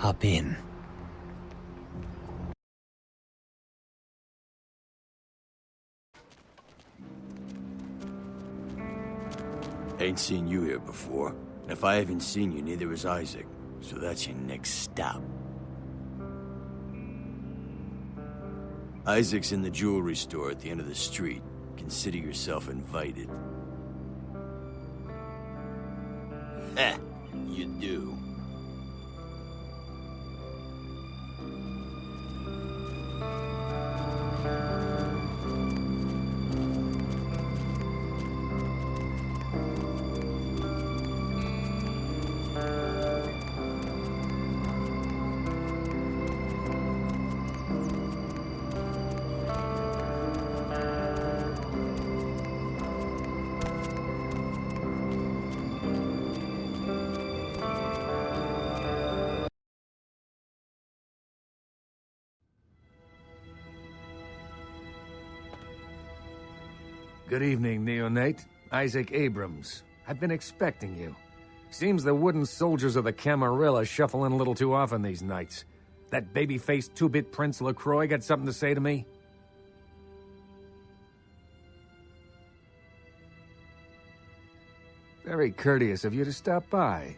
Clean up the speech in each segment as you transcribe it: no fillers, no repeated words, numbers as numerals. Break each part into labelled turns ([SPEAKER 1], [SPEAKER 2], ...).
[SPEAKER 1] Hop in.
[SPEAKER 2] Ain't seen you here before. And if I haven't seen you, neither has Isaac. So that's your next stop. Isaac's in the jewelry store at the end of the street. Consider yourself invited. Heh, you do.
[SPEAKER 3] Good evening, Neonate. Isaac Abrams. I've been expecting you. Seems the wooden soldiers of the Camarilla shuffle in a little too often these nights. That baby-faced two-bit Prince LaCroix got something to say to me? Very courteous of you to stop by.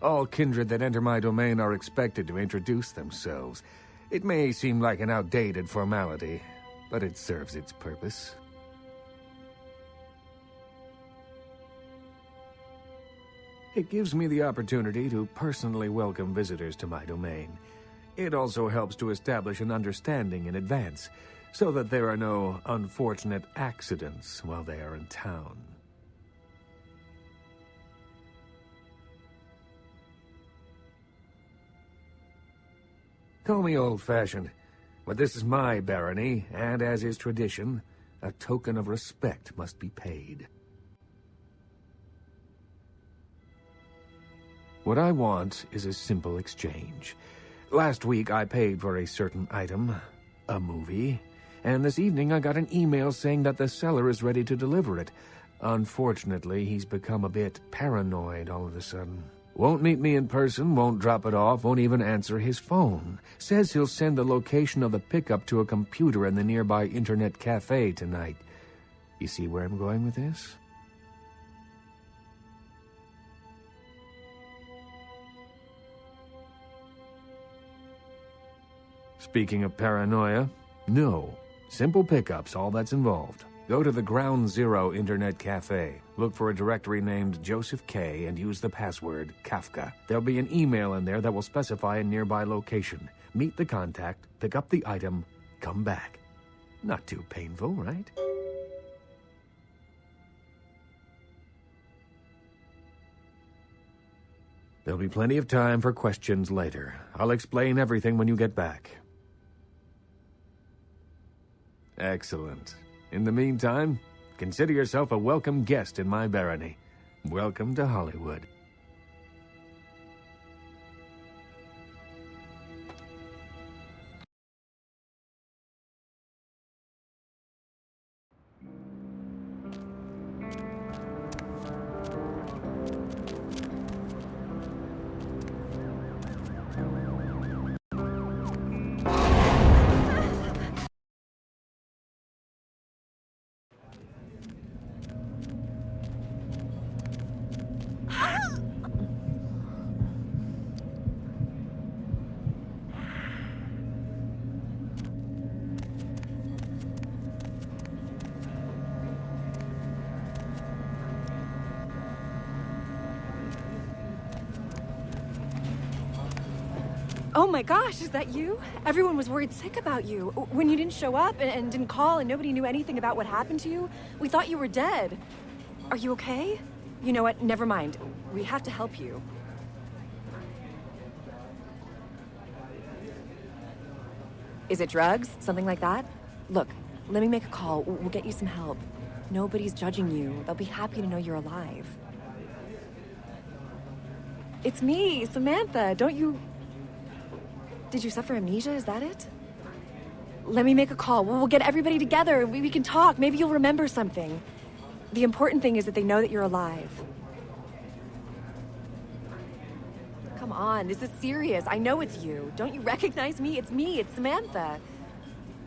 [SPEAKER 3] All kindred that enter my domain are expected to introduce themselves. It may seem like an outdated formality, but it serves its purpose. It gives me the opportunity to personally welcome visitors to my domain. It also helps to establish an understanding in advance, so that there are no unfortunate accidents while they are in town. Call me old-fashioned, but this is my barony, and as is tradition, a token of respect must be paid. What I want is a simple exchange. Last week I paid for a certain item, a movie, and this evening I got an email saying that the seller is ready to deliver it. Unfortunately, he's become a bit paranoid all of a sudden. Won't meet me in person, won't drop it off, won't even answer his phone. Says he'll send the location of the pickup to a computer in the nearby internet cafe tonight. You see where I'm going with this? Speaking of paranoia, no. Simple pickups, all that's involved. Go to the Ground Zero Internet Cafe. Look for a directory named Joseph K. and use the password Kafka. There'll be an email in there that will specify a nearby location. Meet the contact, pick up the item, come back. Not too painful, right? There'll be plenty of time for questions later. I'll explain everything when you get back. Excellent. In the meantime, consider yourself a welcome guest in my barony. Welcome to Hollywood.
[SPEAKER 4] Oh my gosh, is that you? Everyone was worried sick about you. When you didn't show up and didn't call and nobody knew anything about what happened to you, we thought you were dead. Are you okay? You know what? Never mind. We have to help you. Is it drugs? Something like that? Look, let me make a call. We'll get you some help. Nobody's judging you. They'll be happy to know you're alive. It's me, Samantha. Don't you... Did you suffer amnesia? Is that it? Let me make a call. We'll get everybody together. We can talk. Maybe you'll remember something. The important thing is that they know that you're alive. Come on, this is serious. I know it's you. Don't you recognize me? It's me, it's Samantha.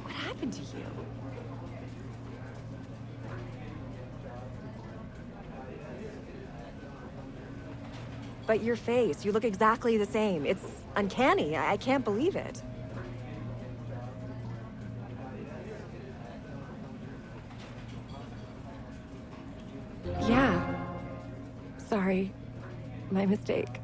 [SPEAKER 4] What happened to you? But your face, you look exactly the same. It's uncanny. I can't believe it. Yeah. Sorry. My mistake.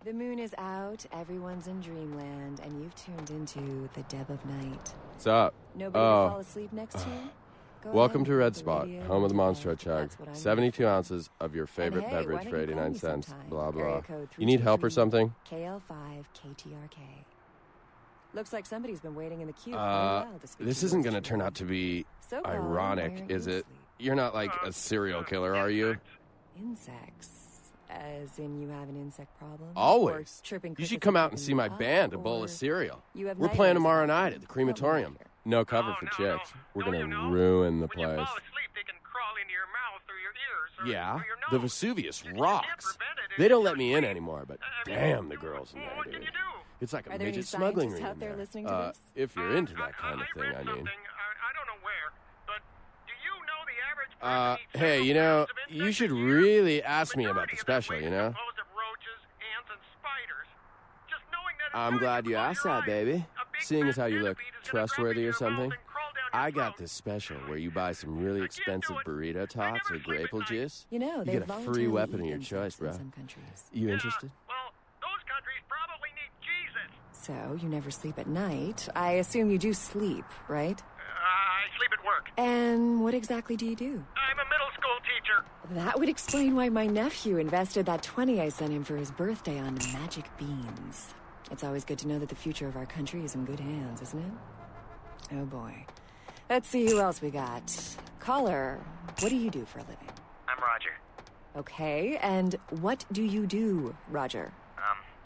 [SPEAKER 4] The moon is out, everyone's in dreamland, and you've tuned into the Deb of Night.
[SPEAKER 1] What's up?
[SPEAKER 4] Nobody to fall asleep next to you? Go
[SPEAKER 1] Welcome
[SPEAKER 4] ahead,
[SPEAKER 1] to Red
[SPEAKER 4] the
[SPEAKER 1] Spot,
[SPEAKER 4] radio,
[SPEAKER 1] home of the
[SPEAKER 4] and
[SPEAKER 1] Monster Chug.
[SPEAKER 4] that's what I'm
[SPEAKER 1] 72
[SPEAKER 4] here for.
[SPEAKER 1] ounces of your favorite
[SPEAKER 4] And hey,
[SPEAKER 1] beverage
[SPEAKER 4] why
[SPEAKER 1] for
[SPEAKER 4] don't you call
[SPEAKER 1] 89
[SPEAKER 4] me
[SPEAKER 1] cents.
[SPEAKER 4] sometime?
[SPEAKER 1] Blah, blah.
[SPEAKER 4] Area code
[SPEAKER 1] You need help or
[SPEAKER 4] 323
[SPEAKER 1] something?
[SPEAKER 4] KL5 KTRK. Looks like somebody's been waiting in the queue for a while to speak
[SPEAKER 1] This
[SPEAKER 4] to
[SPEAKER 1] isn't
[SPEAKER 4] you.
[SPEAKER 1] going to turn out to be
[SPEAKER 4] So why
[SPEAKER 1] ironic,
[SPEAKER 4] aren't
[SPEAKER 1] is
[SPEAKER 4] you
[SPEAKER 1] it?
[SPEAKER 4] asleep?
[SPEAKER 1] You're not like a serial killer, are you?
[SPEAKER 4] Insects. As in you have an insect problem?
[SPEAKER 1] Always.
[SPEAKER 4] Or tripping
[SPEAKER 1] You should
[SPEAKER 4] crickets
[SPEAKER 1] come
[SPEAKER 4] are
[SPEAKER 1] out and
[SPEAKER 4] keeping
[SPEAKER 1] see
[SPEAKER 4] you
[SPEAKER 1] my
[SPEAKER 4] up,
[SPEAKER 1] band, a bowl
[SPEAKER 4] or
[SPEAKER 1] of cereal.
[SPEAKER 4] you have
[SPEAKER 1] We're playing
[SPEAKER 4] nightmares
[SPEAKER 1] tomorrow
[SPEAKER 4] about
[SPEAKER 1] night
[SPEAKER 4] them.
[SPEAKER 1] at the
[SPEAKER 4] Help me out
[SPEAKER 1] crematorium.
[SPEAKER 4] here.
[SPEAKER 1] No cover for chicks. We're going to ruin the place.
[SPEAKER 5] When you fall asleep, they can crawl into your mouth or your ears or,
[SPEAKER 1] Yeah,
[SPEAKER 5] or your
[SPEAKER 1] the
[SPEAKER 5] nose.
[SPEAKER 1] Vesuvius
[SPEAKER 5] You can't
[SPEAKER 1] rocks.
[SPEAKER 5] prevent it if
[SPEAKER 1] They don't
[SPEAKER 5] you're
[SPEAKER 1] let me in
[SPEAKER 5] asleep.
[SPEAKER 1] anymore, but
[SPEAKER 5] I mean,
[SPEAKER 1] damn, the girls in
[SPEAKER 5] well,
[SPEAKER 1] there,
[SPEAKER 5] what
[SPEAKER 1] dude.
[SPEAKER 5] can you do?
[SPEAKER 1] It's like a
[SPEAKER 4] Are there any
[SPEAKER 1] midget smuggling
[SPEAKER 4] scientists
[SPEAKER 1] ring
[SPEAKER 4] out
[SPEAKER 1] in
[SPEAKER 4] there
[SPEAKER 1] there.
[SPEAKER 4] listening to this?
[SPEAKER 1] If you're into that kind of
[SPEAKER 5] I
[SPEAKER 1] thing,
[SPEAKER 5] read
[SPEAKER 1] I mean.
[SPEAKER 5] something, I don't know where, but do you know the average person eats
[SPEAKER 1] Hey,
[SPEAKER 5] several
[SPEAKER 1] you know,
[SPEAKER 5] pounds of
[SPEAKER 1] you
[SPEAKER 5] insects
[SPEAKER 1] should
[SPEAKER 5] a year?
[SPEAKER 1] really ask me about
[SPEAKER 5] Majority
[SPEAKER 1] the
[SPEAKER 5] of that
[SPEAKER 1] special,
[SPEAKER 5] weight
[SPEAKER 1] you
[SPEAKER 5] is
[SPEAKER 1] know?
[SPEAKER 5] composed of roaches, ants, and spiders. Just knowing that
[SPEAKER 1] I'm
[SPEAKER 5] until
[SPEAKER 1] glad you
[SPEAKER 5] close
[SPEAKER 1] asked
[SPEAKER 5] your
[SPEAKER 1] that,
[SPEAKER 5] eyes,
[SPEAKER 1] baby.
[SPEAKER 5] a big
[SPEAKER 1] Seeing as
[SPEAKER 5] fat
[SPEAKER 1] how you look
[SPEAKER 5] centipede is gonna drop
[SPEAKER 1] trustworthy
[SPEAKER 5] into
[SPEAKER 1] or
[SPEAKER 5] your mouth
[SPEAKER 1] something,
[SPEAKER 5] and crawl down your
[SPEAKER 1] I got
[SPEAKER 5] throat.
[SPEAKER 1] this special where you buy some really
[SPEAKER 5] I can't do
[SPEAKER 1] expensive
[SPEAKER 5] it.
[SPEAKER 1] burrito
[SPEAKER 5] I
[SPEAKER 1] tots
[SPEAKER 5] never
[SPEAKER 1] or
[SPEAKER 5] sleep
[SPEAKER 1] grape
[SPEAKER 5] at night.
[SPEAKER 1] juice.
[SPEAKER 4] You know,
[SPEAKER 1] You
[SPEAKER 4] they
[SPEAKER 1] get a free
[SPEAKER 4] voluntarily
[SPEAKER 1] weapon of
[SPEAKER 4] eat
[SPEAKER 1] your choice,
[SPEAKER 4] insects in
[SPEAKER 1] bro.
[SPEAKER 4] some countries.
[SPEAKER 1] You
[SPEAKER 5] Yeah,
[SPEAKER 1] interested?
[SPEAKER 5] well, those countries probably need Jesus.
[SPEAKER 4] So, you never sleep at night. I assume you do sleep, right?
[SPEAKER 5] I sleep at work.
[SPEAKER 4] And what exactly do you do?
[SPEAKER 5] I'm a middle school teacher.
[SPEAKER 4] That would explain why my nephew invested that 20 I sent him for his birthday on magic beans. It's always good to know that the future of our country is in good hands, isn't it? Oh boy. Let's see who else we got. Caller, what do you do for a living?
[SPEAKER 6] I'm Roger.
[SPEAKER 4] Okay, and what do you do, Roger?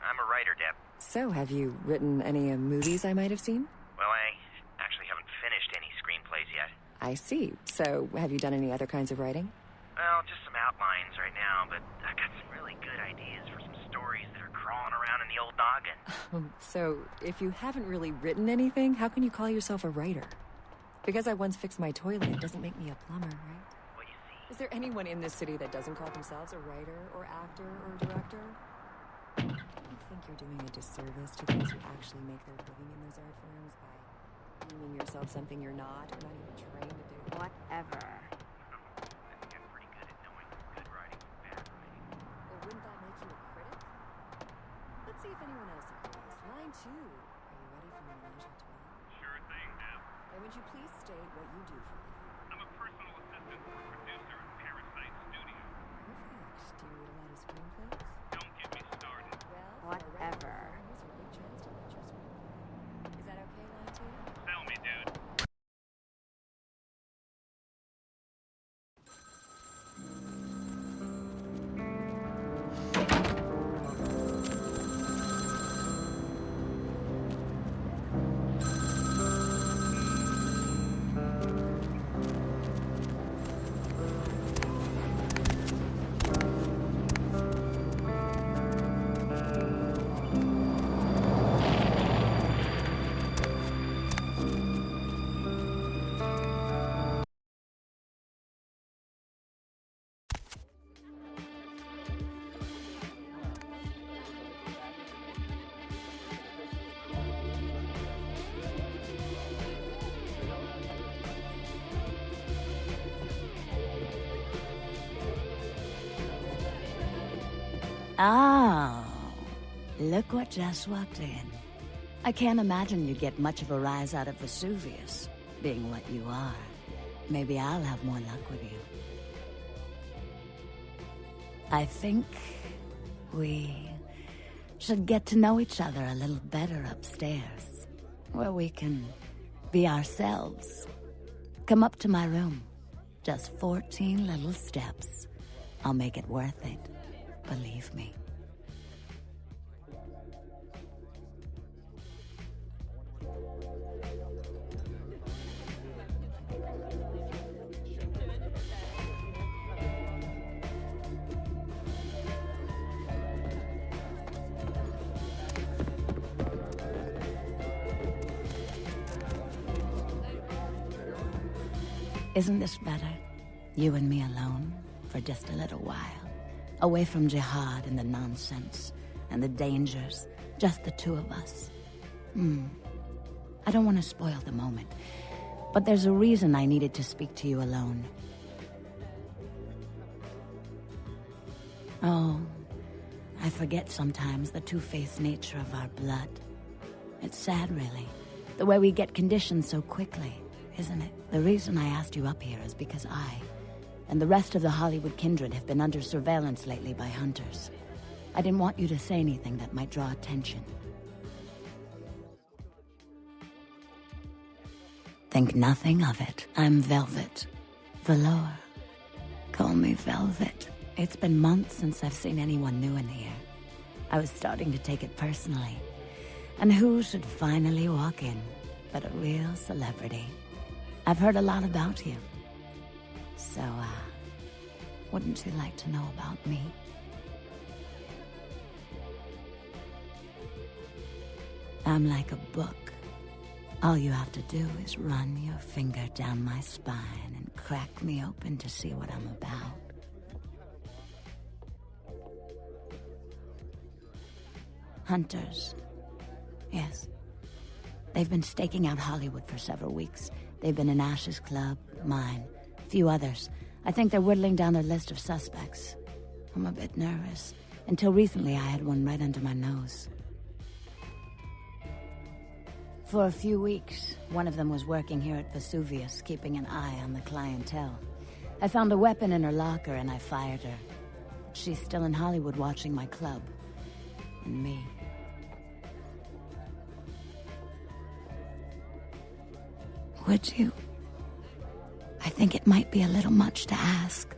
[SPEAKER 6] I'm a writer, Deb.
[SPEAKER 4] So, have you written any movies I might have seen?
[SPEAKER 6] Well, I actually haven't finished any screenplays yet.
[SPEAKER 4] I see. So, have you done any other kinds of writing?
[SPEAKER 6] Well, just some outlines right now, but I got some really good ideas for some stories that are crawling around in the old noggin.
[SPEAKER 4] So, if you haven't really written anything, how can you call yourself a writer? Because I once fixed my toilet, it doesn't make me a plumber, right?
[SPEAKER 6] Well, you see,
[SPEAKER 4] Is there anyone in this city that doesn't call themselves a writer or actor or director? I think you're doing a disservice to those who actually make their living in those art forms by deeming yourself something you're not or not even trained to do.
[SPEAKER 7] Whatever.
[SPEAKER 6] I think I'm pretty good at knowing good writing from bad writing.
[SPEAKER 4] Well, wouldn't that make you a critic? Let's see if anyone else agrees. Line 2. Are you ready for the menage a trois?
[SPEAKER 5] Sure thing, Deb.
[SPEAKER 4] And would you please state what you do for a living?
[SPEAKER 5] I'm a personal assistant for a producer at Parasite Studio.
[SPEAKER 4] Perfect. Do you read a lot of screenplays?
[SPEAKER 5] Don't get me started.
[SPEAKER 4] Well,
[SPEAKER 7] Whatever.
[SPEAKER 4] Here's your big chance to write your screenplay. Is that okay, line 2?
[SPEAKER 5] Tell me, dude.
[SPEAKER 7] Oh, look what just walked in. I can't imagine you'd get much of a rise out of Vesuvius, being what you are. Maybe I'll have more luck with you. I think we should get to know each other a little better upstairs, where we can be ourselves. Come up to my room. Just 14 little steps. I'll make it worth it. Believe me. Isn't this better? You and me alone, for just a little while. Away from jihad and the nonsense, and the dangers, just the two of us. I don't want to spoil the moment, but there's a reason I needed to speak to you alone. Oh, I forget sometimes the two-faced nature of our blood. It's sad, really, the way we get conditioned so quickly, isn't it? The reason I asked you up here is because I, and the rest of the Hollywood kindred, have been under surveillance lately by hunters. I didn't want you to say anything that might draw attention. Think nothing of it. I'm Velvet. Velour. Call me Velvet. It's been months since I've seen anyone new in here. I was starting to take it personally. And who should finally walk in but a real celebrity? I've heard a lot about you. So, wouldn't you like to know about me? I'm like a book. All you have to do is run your finger down my spine and crack me open to see what I'm about. Hunters. Yes. They've been staking out Hollywood for several weeks. They've been in Ash's club, mine, a few others. I think they're whittling down their list of suspects. I'm a bit nervous. Until recently, I had one right under my nose. For a few weeks, one of them was working here at Vesuvius, keeping an eye on the clientele. I found a weapon in her locker and I fired her. She's still in Hollywood watching my club. And me. Would you? I think it might be a little much to ask.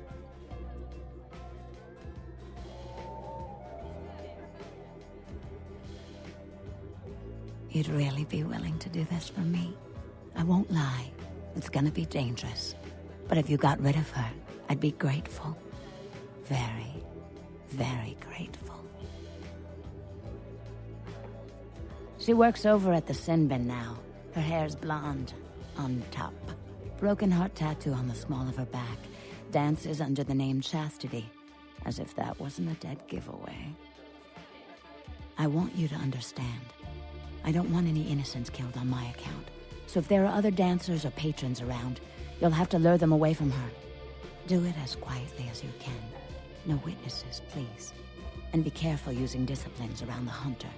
[SPEAKER 7] You'd really be willing to do this for me? I won't lie. It's gonna be dangerous. But if you got rid of her, I'd be grateful. Very, very grateful. She works over at the sin bin now. Her hair's blonde, on top. Broken heart tattoo on the small of her back. Dances under the name Chastity, as if that wasn't a dead giveaway. I want you to understand. I don't want any innocents killed on my account. So if there are other dancers or patrons around, you'll have to lure them away from her. Do it as quietly as you can. No witnesses, please. And be careful using disciplines around the hunter.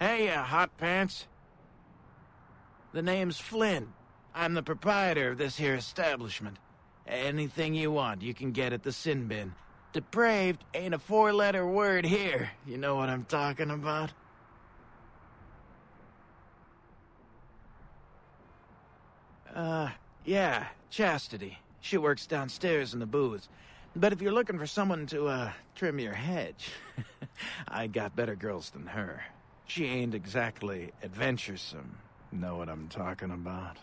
[SPEAKER 8] Hey, hot pants. The name's Flynn. I'm the proprietor of this here establishment. Anything you want, you can get at the sin bin. Depraved ain't a four-letter word here. You know what I'm talking about? Yeah, Chastity. She works downstairs in the booth. But if you're looking for someone to, trim your hedge, I got better girls than her. She ain't exactly adventuresome. Know what I'm talking about?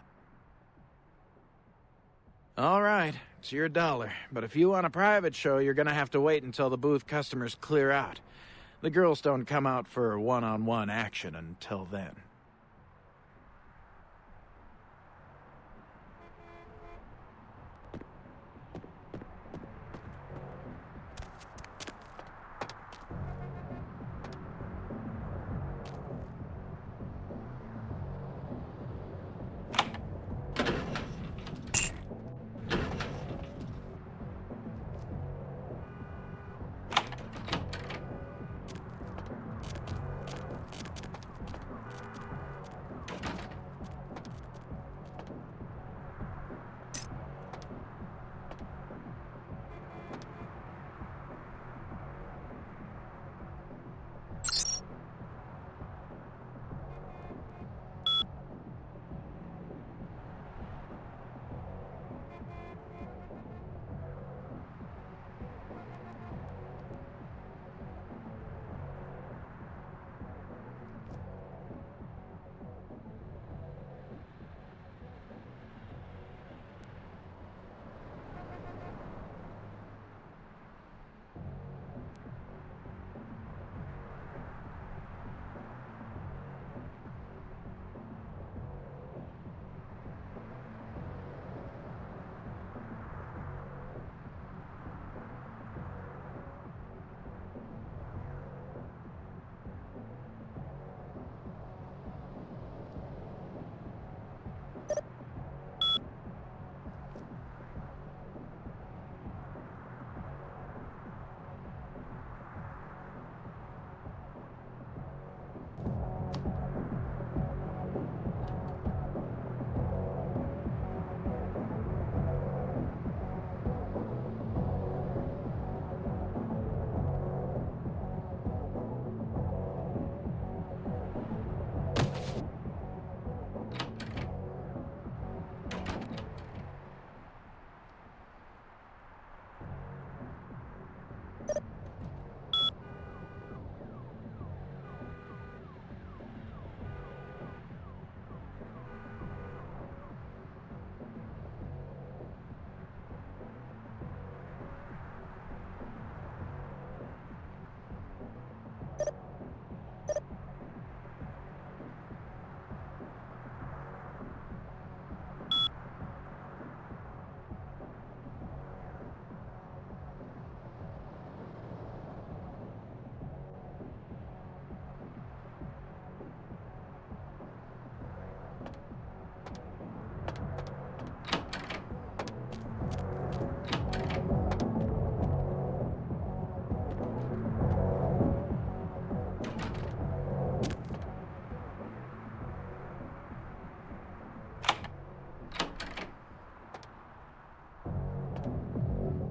[SPEAKER 8] All right, it's your dollar. But if you want a private show, you're gonna have to wait until the booth customers clear out. The girls don't come out for one-on-one action until then.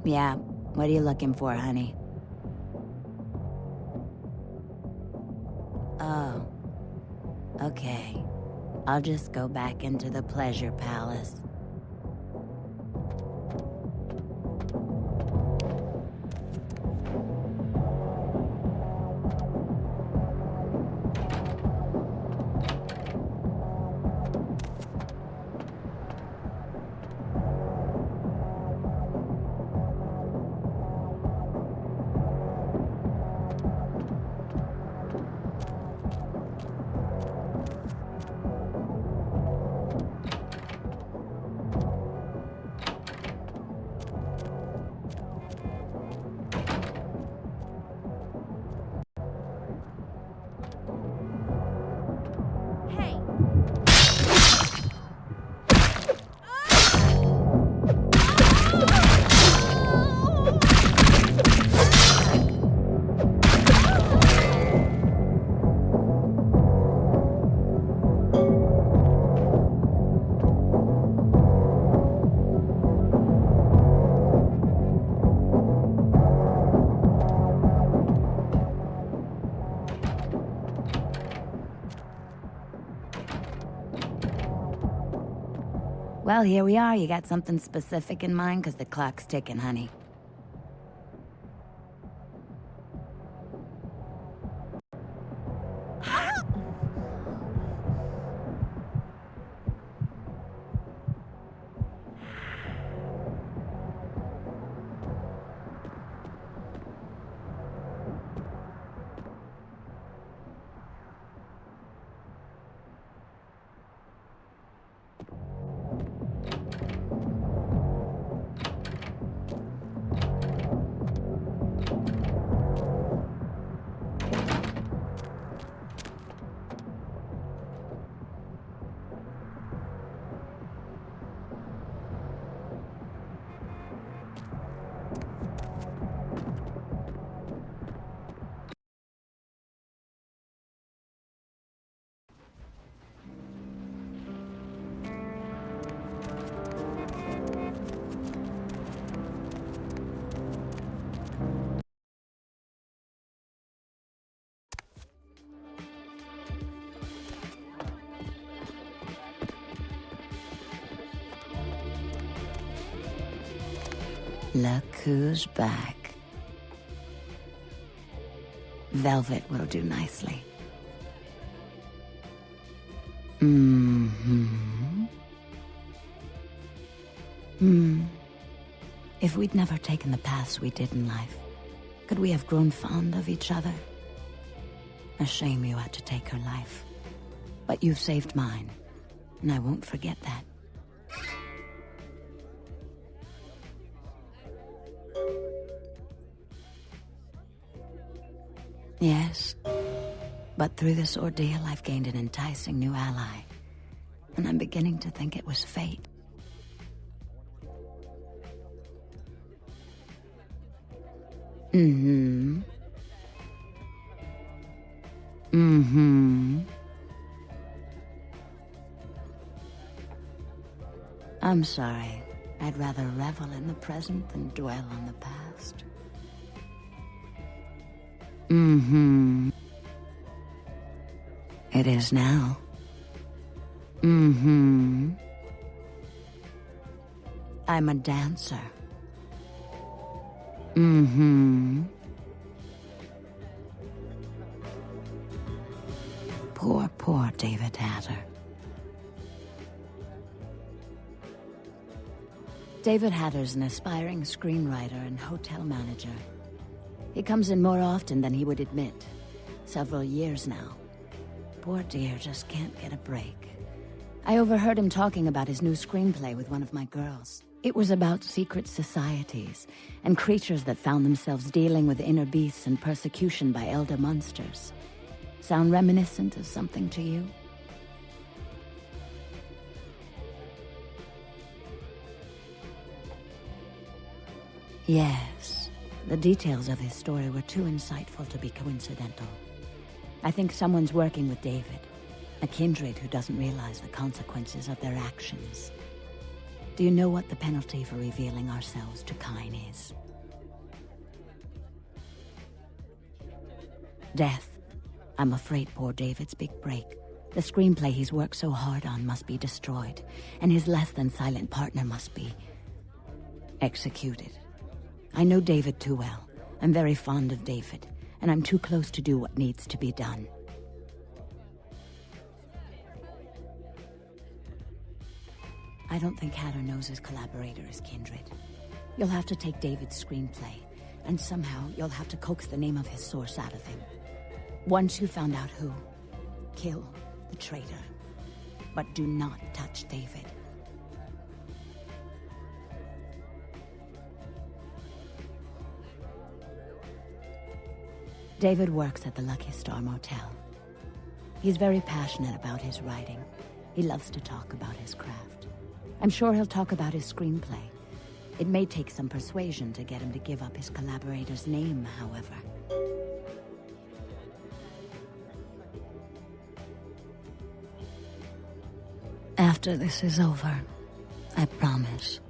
[SPEAKER 7] Yeah, what are you looking for, honey? Oh. Okay. I'll just go back into the pleasure palace. Well, here we are. You got something specific in mind? Because the clock's ticking, honey. Look who's back. Velvet will do nicely. If we'd never taken the paths we did in life, could we have grown fond of each other? A shame you had to take her life. But you've saved mine, and I won't forget that. Yes, but through this ordeal, I've gained an enticing new ally, and I'm beginning to think it was fate. I'm sorry. I'd rather revel in the present than dwell on the past. It is now. I'm a dancer. Poor David Hatter. David Hatter's an aspiring screenwriter and hotel manager. He comes in more often than he would admit. Several years now. Poor dear just can't get a break. I overheard him talking about his new screenplay with one of my girls. It was about secret societies and creatures that found themselves dealing with inner beasts and persecution by elder monsters. Sound reminiscent of something to you? Yes. The details of his story were too insightful to be coincidental. I think someone's working with David, a kindred who doesn't realize the consequences of their actions. Do you know what the penalty for revealing ourselves to Kyne is? Death. I'm afraid poor David's big break. The screenplay he's worked so hard on must be destroyed, and his less-than-silent partner must be executed. I know David too well. I'm very fond of David, and I'm too close to do what needs to be done. I don't think Hatter knows his collaborator is Kindred. You'll have to take David's screenplay, and somehow you'll have to coax the name of his source out of him. Once you found out who, kill the traitor. But do not touch David. David works at the Lucky Star Motel. He's very passionate about his writing. He loves to talk about his craft. I'm sure he'll talk about his screenplay. It may take some persuasion to get him to give up his collaborator's name, however. After this is over, I promise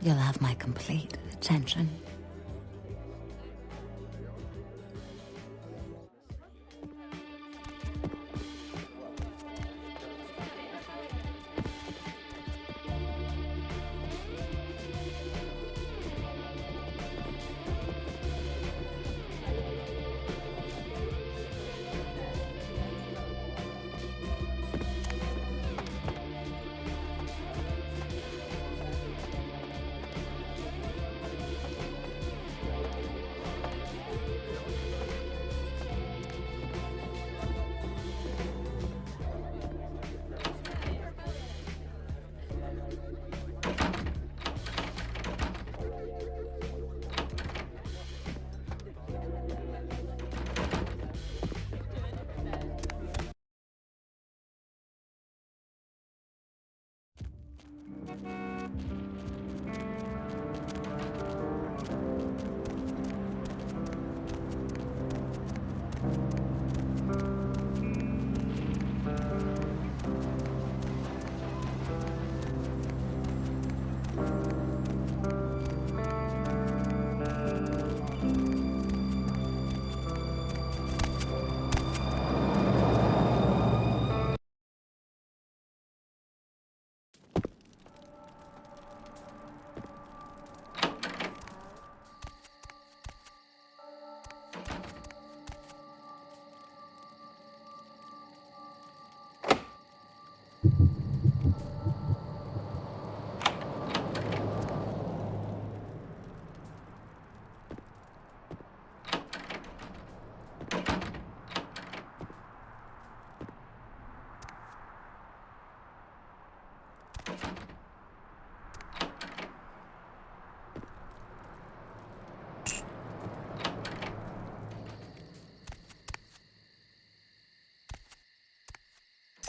[SPEAKER 7] you'll have my complete attention.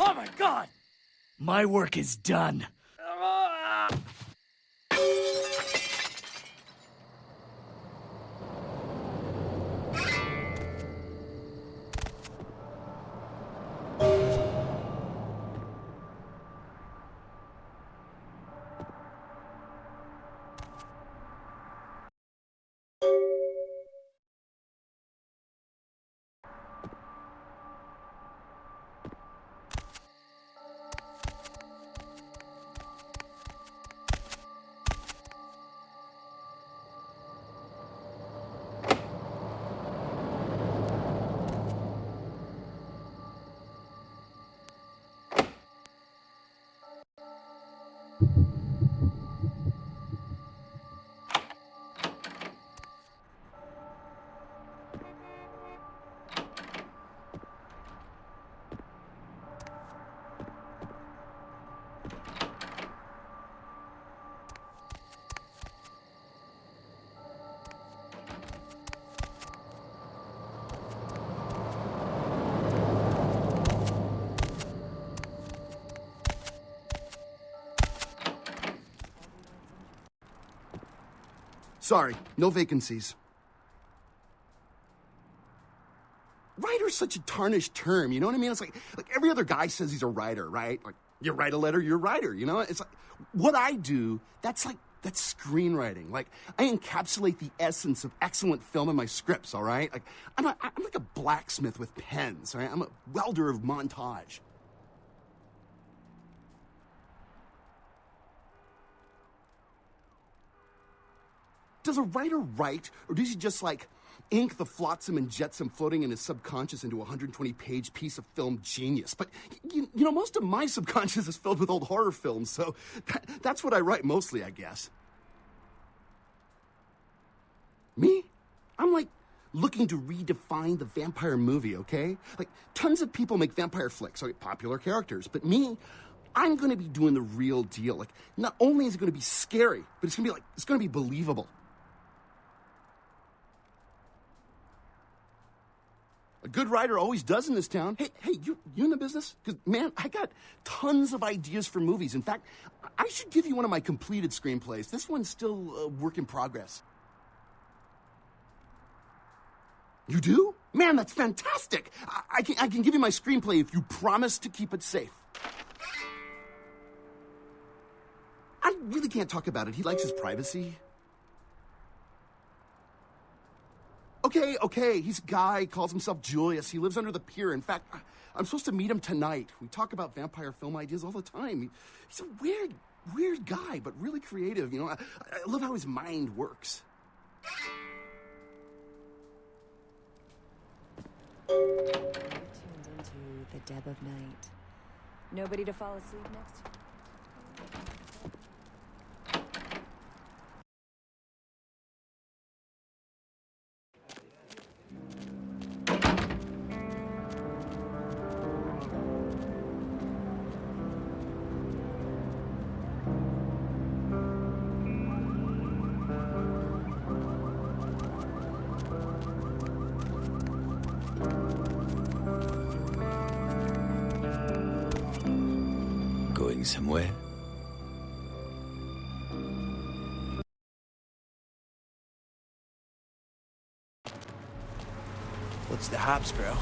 [SPEAKER 9] Oh my god! My work is done.
[SPEAKER 10] Sorry, no vacancies. Writer's such a tarnished term, you know what I mean? It's like every other guy says he's a writer, right? Like You write a letter, you're a writer, you know? It's like, what I do, that's screenwriting. Like, I encapsulate the essence of excellent film in my scripts, all right? Like, I'm like a blacksmith with pens, all right? I'm a welder of montage. Does a writer write, or does he just, like, ink the flotsam and jetsam floating in his subconscious into a 120-page piece of film genius? But, you know, most of my subconscious is filled with old horror films, so that's what I write mostly, I guess. Me? I'm, like, looking to redefine the vampire movie, okay? Like, tons of people make vampire flicks, like popular characters, but me, I'm gonna be doing the real deal. Like, not only is it gonna be scary, but it's gonna be believable. A good writer always does in this town. Hey, you in the business? Because, man, I got tons of ideas for movies. In fact, I should give you one of my completed screenplays. This one's still a work in progress. You do? Man, that's fantastic. I can give you my screenplay if you promise to keep it safe. I really can't talk about it. He likes his privacy. Okay, he's a guy, calls himself Julius. He lives under the pier. In fact, I'm supposed to meet him tonight. We talk about vampire film ideas all the time. He's a weird guy, but really creative, you know. I love how his mind works.
[SPEAKER 4] Tuned into the dead of night. Nobody to fall asleep next to you.
[SPEAKER 2] Going somewhere?
[SPEAKER 9] What's the hops, bro?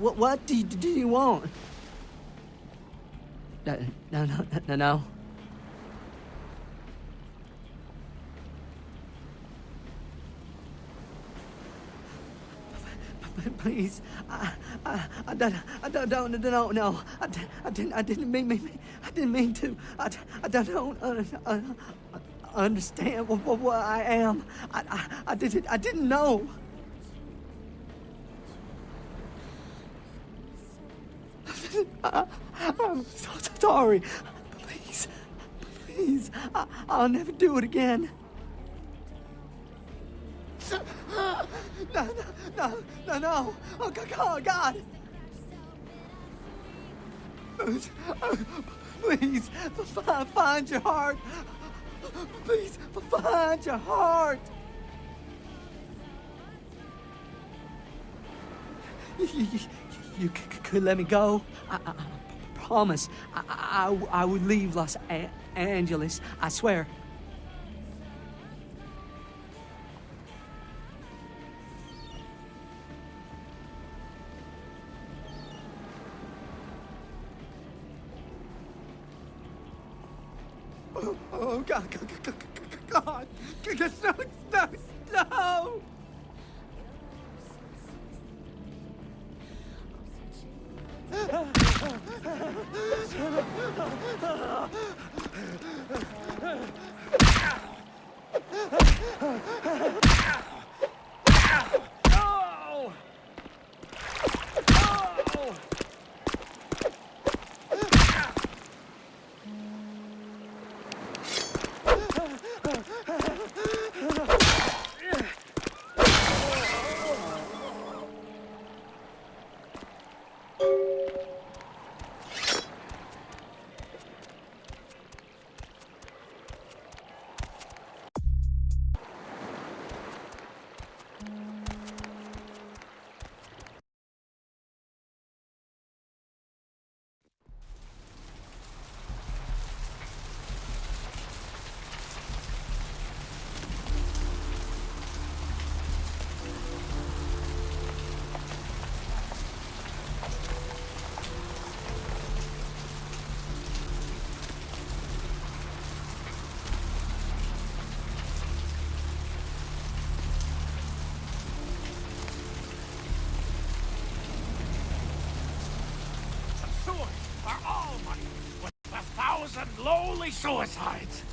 [SPEAKER 9] What do you want? No. Please, I don't know. I didn't mean to. I don't understand what I am. I didn't know. I'm so sorry. Please, I'll never do it again. No. Oh, God. Please, find your heart. Please, find your heart. You could let me go. I promise. I would leave Los Angeles. I swear. Oh God! No!
[SPEAKER 11] 1,000 lowly suicides.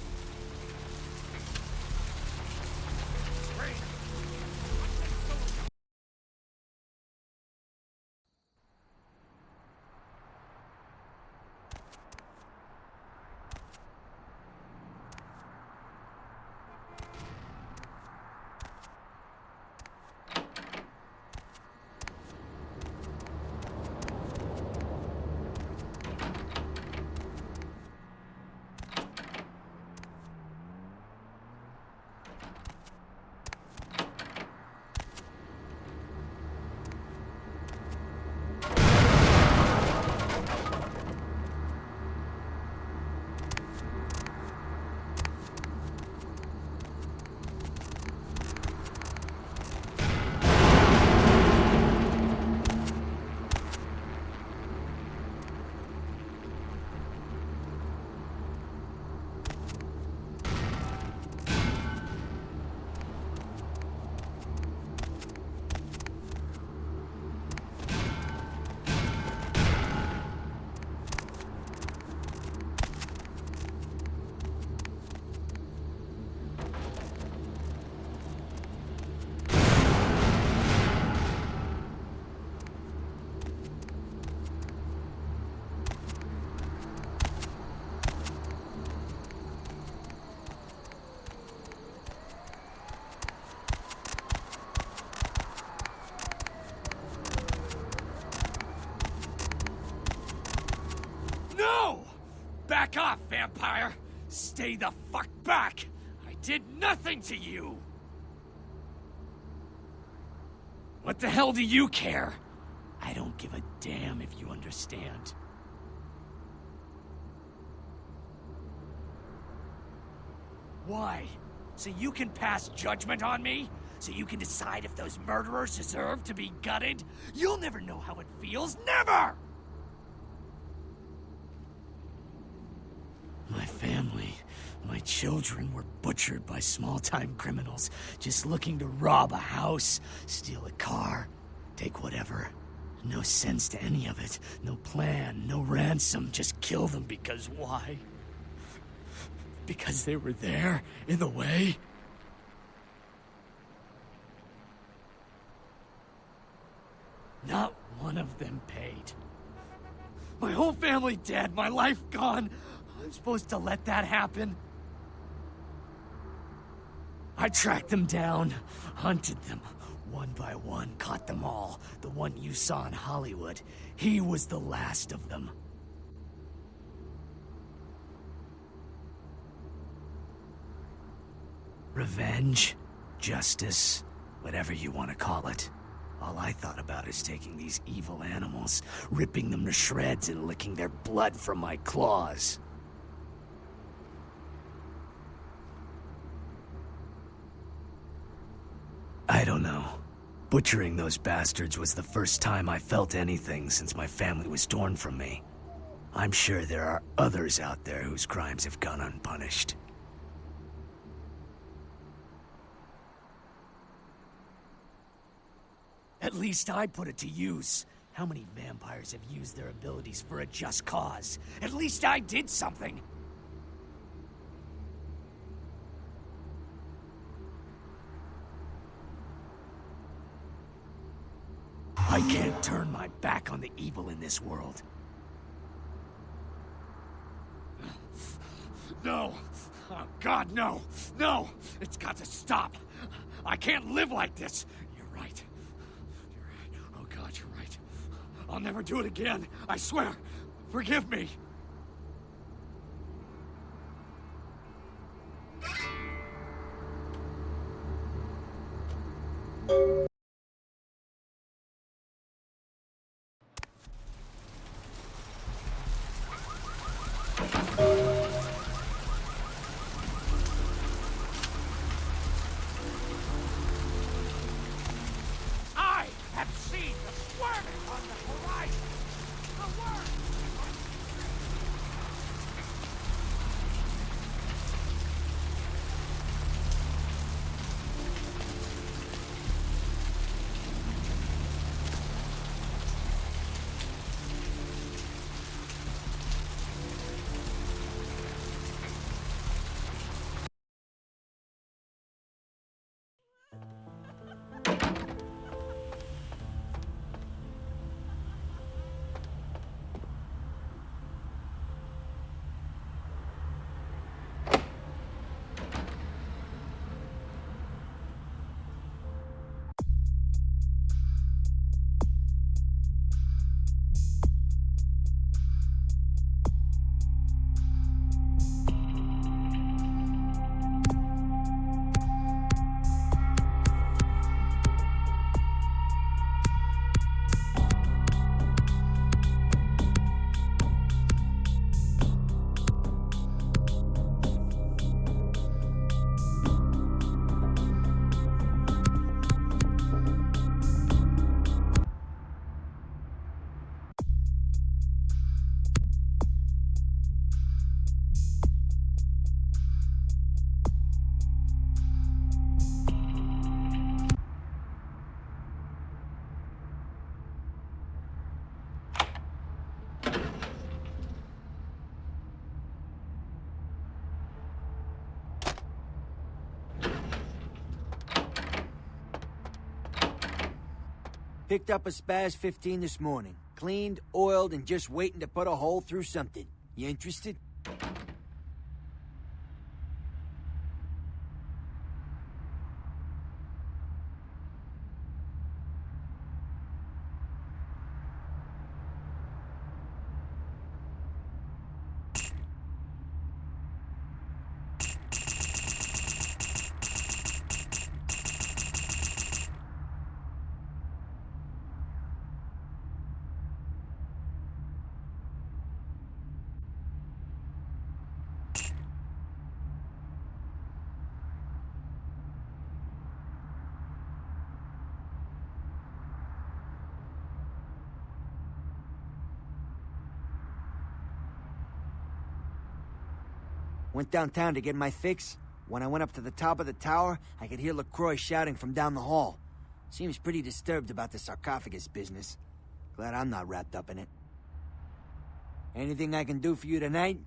[SPEAKER 11] No! Back off, vampire! Stay the fuck back! I did nothing to you! What the hell do you care? I don't give a damn if you understand. Why? So you can pass judgment on me? So you can decide if those murderers deserve to be gutted? You'll never know how it feels, never! My family, my children were butchered by small-time criminals just looking to rob a house, steal a car, take whatever. No sense to any of it. No plan, no ransom, just kill them because why? Because they were there, in the way? Not one of them paid. My whole family dead, my life gone. I'm supposed to let that happen? I tracked them down, hunted them, one by one, caught them all. The one you saw in Hollywood, he was the last of them. Revenge, justice, whatever you want to call it. All I thought about is taking these evil animals, ripping them to shreds and licking their blood from my claws. I don't know. Butchering those bastards was the first time I felt anything since my family was torn from me. I'm sure there are others out there whose crimes have gone unpunished. At least I put it to use. How many vampires have used their abilities for a just cause? At least I did something! I can't turn my back on the evil in this world. No! Oh, God, no! No! It's got to stop! I can't live like this! You're right. You're right. Oh, God, you're right. I'll never do it again. I swear. Forgive me. I have seen the swerving on the horizon. The word.
[SPEAKER 12] Picked up a Spaz 15 this morning. Cleaned, oiled, and just waiting to put a hole through something. You interested? Went downtown to get my fix. When I went up to the top of the tower, I could hear LaCroix shouting from down the hall. Seems pretty disturbed about the sarcophagus business. Glad I'm not wrapped up in it. Anything I can do for you tonight?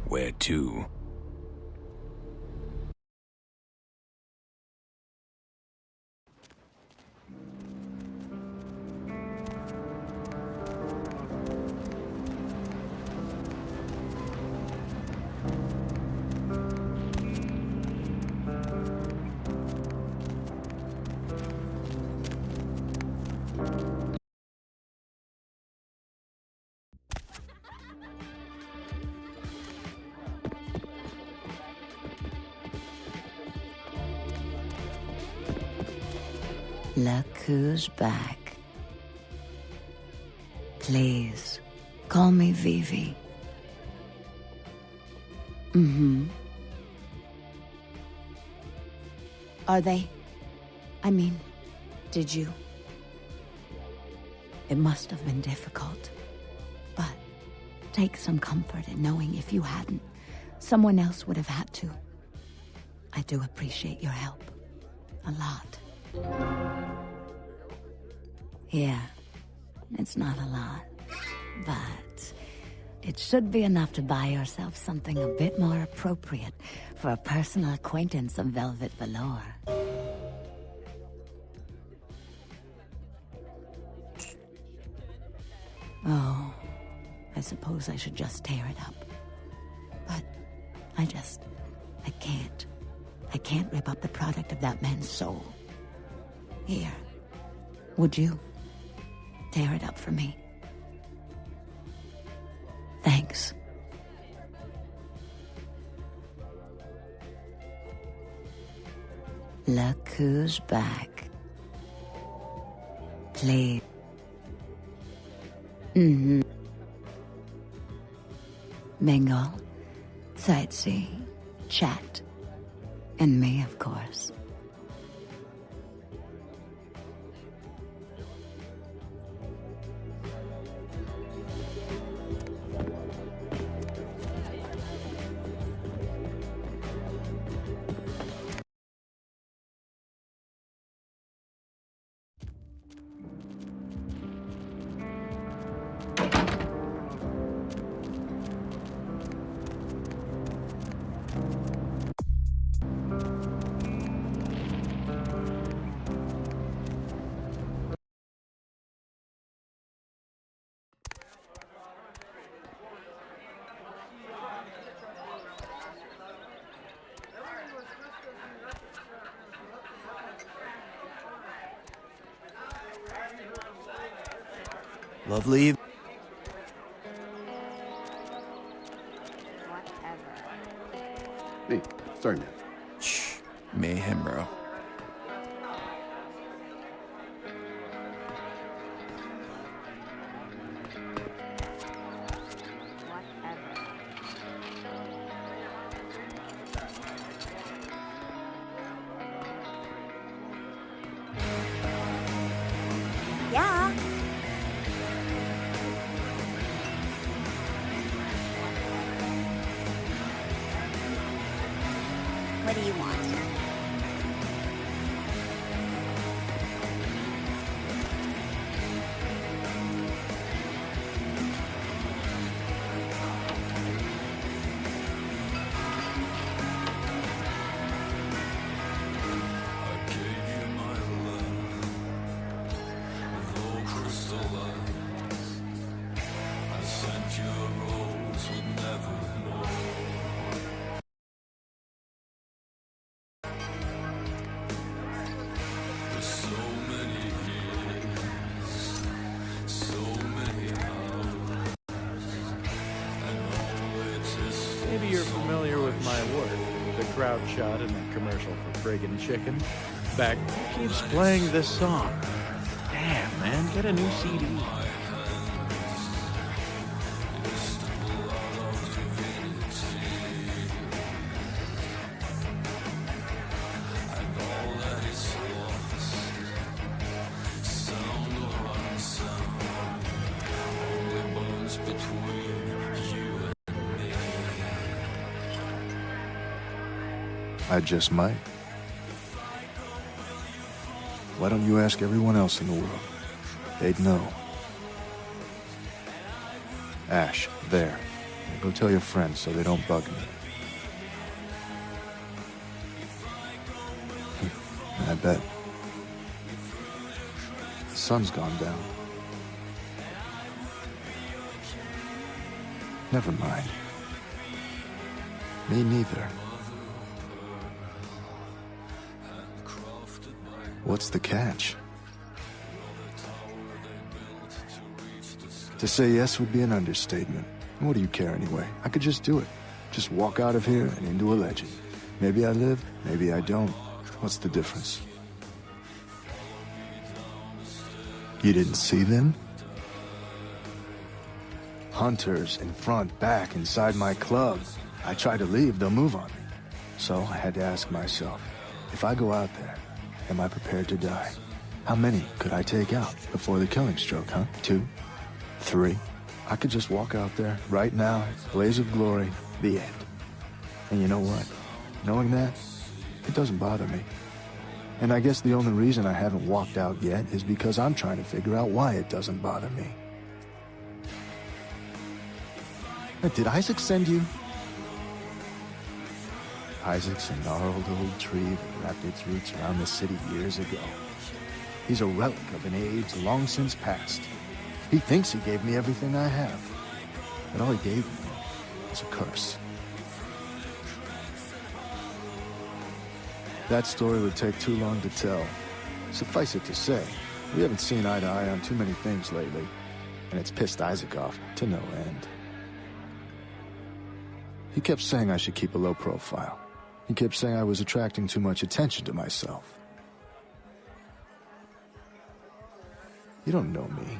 [SPEAKER 2] Where to?
[SPEAKER 7] Look who's back. Please, call me Vivi. Are they? I mean, did you? It must have been difficult. But take some comfort in knowing if you hadn't, someone else would have had to. I do appreciate your help. A lot. Yeah, it's not a lot, but it should be enough to buy yourself something a bit more appropriate for a personal acquaintance of velvet velour. Oh, I suppose I should just tear it up. But I can't. I can't rip up the product of that man's soul. Here, would you tear it up for me? Thanks. Look who's back. Please. Mingle, sightsee, chat, and me, of course.
[SPEAKER 2] Lovely.
[SPEAKER 10] Sorry, man.
[SPEAKER 2] Shh. Mayhem, bro.
[SPEAKER 13] Yeah. What do you want?
[SPEAKER 14] Maybe you're familiar with my work. The crowd shot in that commercial for friggin' chicken. Back keeps playing this song. Damn, man, get a new CD.
[SPEAKER 15] I just might. Why don't you ask everyone else in the world? They'd know. Ash, there. Go tell your friends so they don't bug me. I bet. The sun's gone down. Never mind. Me neither. What's the catch? To say yes would be an understatement. What do you care anyway? I could just do it. Just walk out of here and into a legend. Maybe I live, maybe I don't. What's the difference? You didn't see them? Hunters in front, back, inside my club. I try to leave, they'll move on me. So I had to ask myself, if I go out there, am I prepared to die? How many could I take out before the killing stroke, huh? 2? 3? I could just walk out there, right now, blaze of glory, the end. And you know what? Knowing that, it doesn't bother me. And I guess the only reason I haven't walked out yet is because I'm trying to figure out why it doesn't bother me. Did Isaac send you? Isaac's a gnarled old tree that wrapped its roots around the city years ago. He's a relic of an age long since past. He thinks he gave me everything I have, but all he gave me was a curse. That story would take too long to tell. Suffice it to say, we haven't seen eye to eye on too many things lately, and it's pissed Isaac off to no end. He kept saying I should keep a low profile. He kept saying I was attracting too much attention to myself. You don't know me.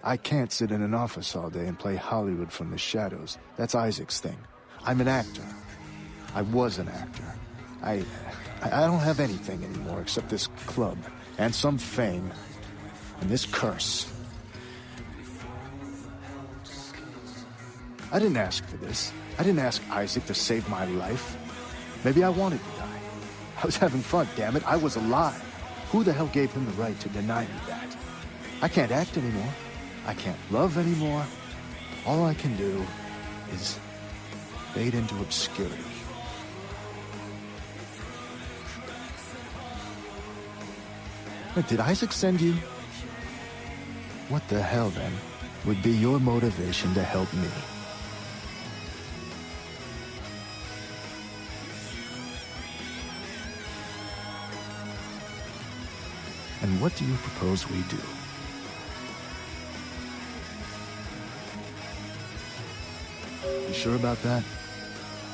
[SPEAKER 15] I can't sit in an office all day and play Hollywood from the shadows. That's Isaac's thing. I'm an actor. I was an actor. I don't have anything anymore except this club and some fame and this curse. I didn't ask for this. I didn't ask Isaac to save my life. Maybe I wanted to die. I was having fun, damn it. I was alive. Who the hell gave him the right to deny me that? I can't act anymore. I can't love anymore. All I can do is fade into obscurity. Did Isaac send you? What the hell, then, would be your motivation to help me? And what do you propose we do? You sure about that?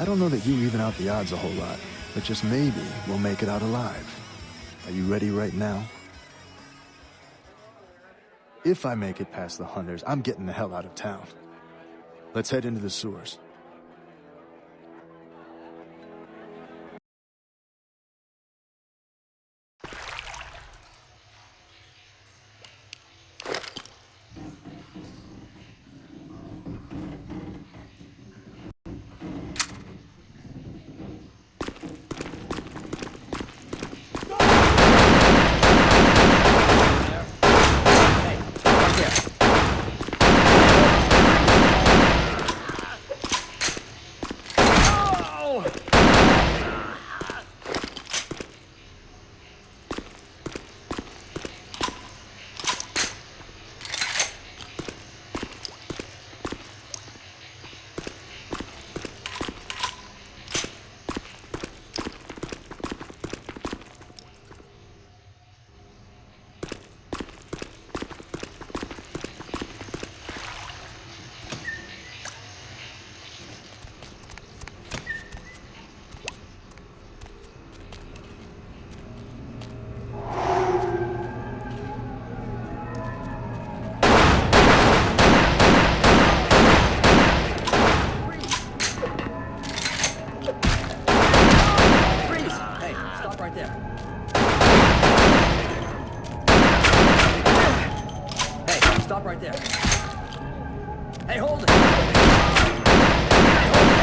[SPEAKER 15] I don't know that you even out the odds a whole lot. but just maybe we'll make it out alive. Are you ready right now? If I make it past the hunters, I'm getting the hell out of town. Let's head into the sewers.
[SPEAKER 16] Stop right there. Hey, hold it! Hey,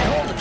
[SPEAKER 16] hold it!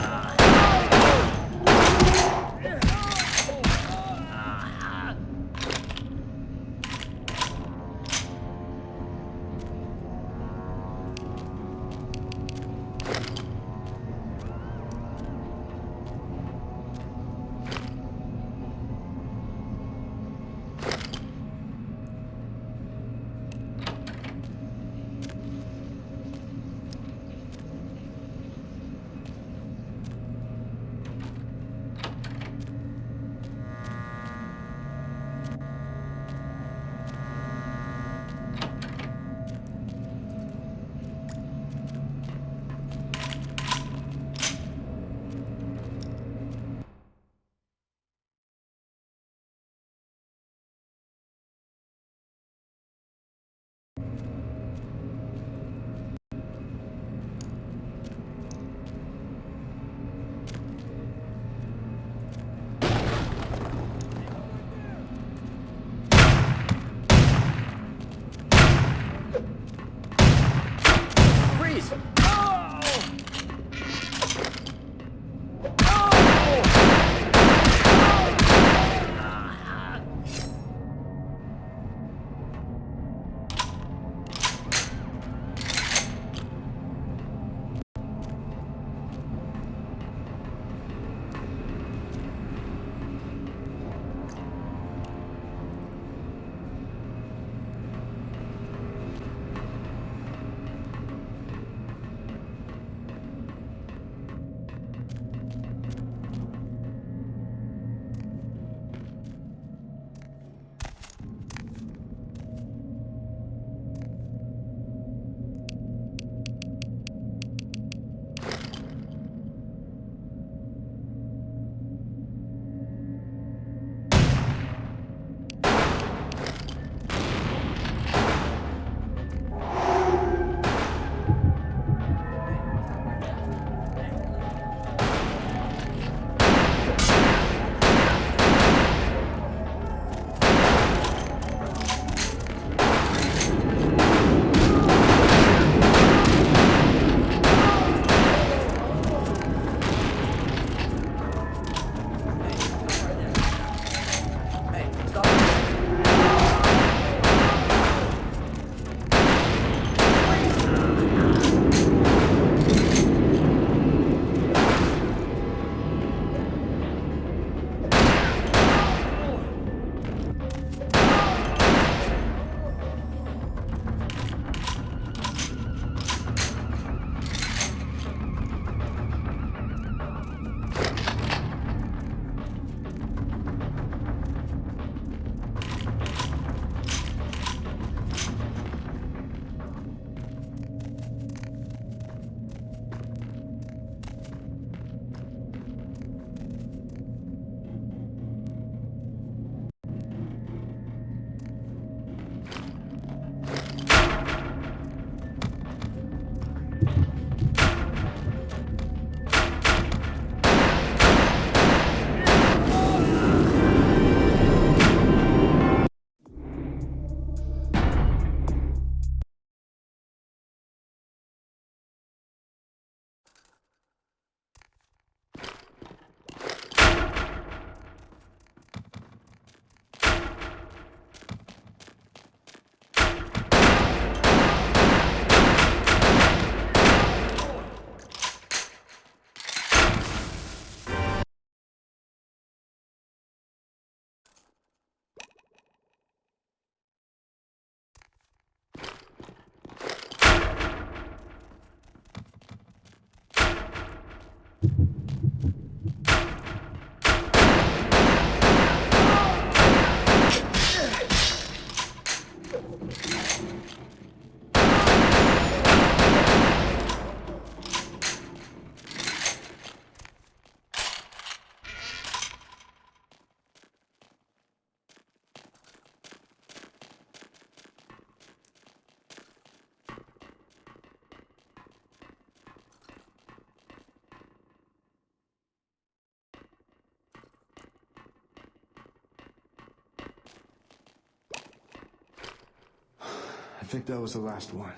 [SPEAKER 15] think that was the last one.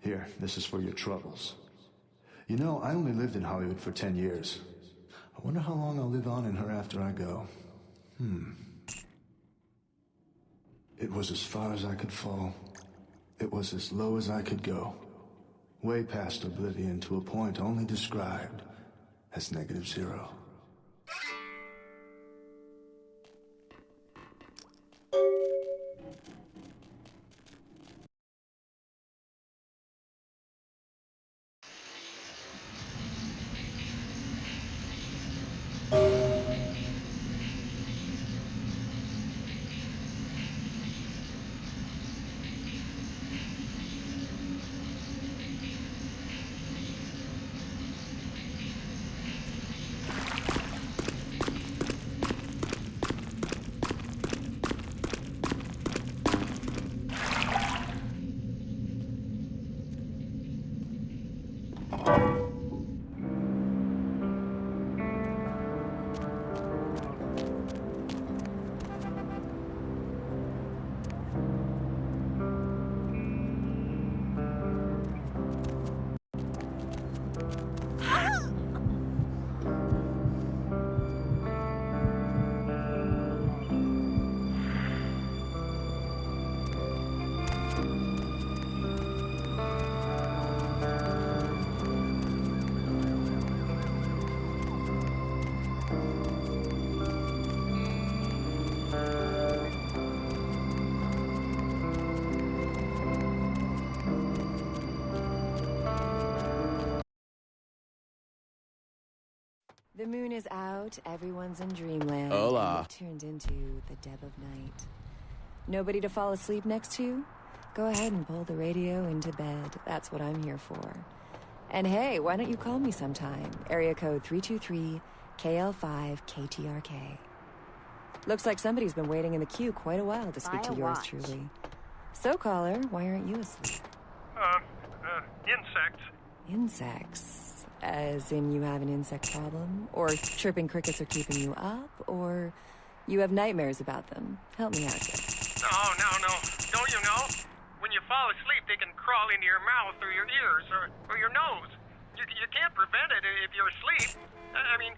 [SPEAKER 15] Here, this is for your troubles. You know, I only lived in Hollywood for 10 years. I wonder how long I'll live on in her after I go. It was as far as I could fall. It was as low as I could go. Way past oblivion to a point only described as -0.
[SPEAKER 17] The moon is out, everyone's in dreamland.
[SPEAKER 1] Hola.
[SPEAKER 17] And it turned into the dead of night. Nobody to fall asleep next to? Go ahead and pull the radio into bed. That's what I'm here for. And hey, why don't you call me sometime? Area code 323-KL5-KTRK. Looks like somebody's been waiting in the queue quite a while to speak to yours truly. So, caller, why aren't you asleep?
[SPEAKER 5] Insects.
[SPEAKER 17] Insects? As in you have an insect problem? Or chirping crickets are keeping you up? Or you have nightmares about them? Help me out here.
[SPEAKER 5] No. Don't you know? When you fall asleep, they can crawl into your mouth or your ears or your nose. You can't prevent it if you're asleep. I mean,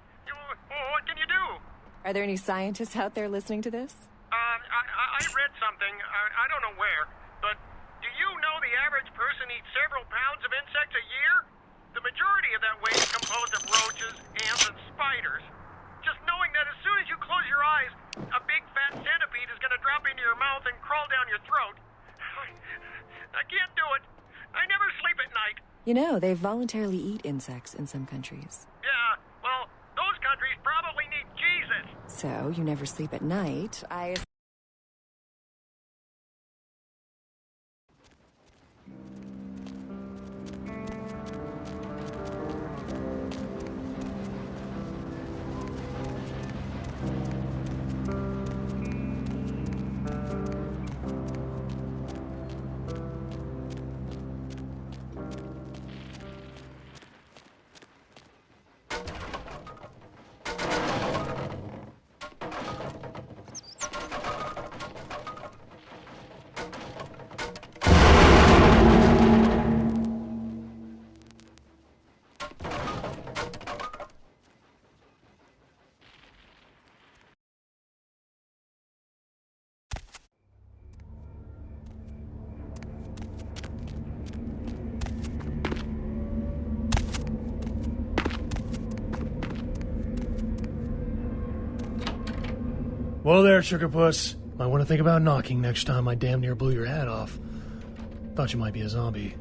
[SPEAKER 5] what can you do?
[SPEAKER 17] Are there any scientists out there listening to this?
[SPEAKER 5] I read something, I don't know where, but do you know the average person eats several pounds of insects a year? The majority of that weight is composed of roaches, ants, and spiders. Just knowing that as soon as you close your eyes, a big fat centipede is going to drop into your mouth and crawl down your throat. I can't do it. I never sleep at night.
[SPEAKER 17] You know, they voluntarily eat insects in some countries.
[SPEAKER 5] Yeah, well, those countries probably need Jesus.
[SPEAKER 17] So, you never sleep at night.
[SPEAKER 18] Whoa there, Sugar Puss. Might want to think about knocking next time I damn near blew your hat off. Thought you might be a zombie.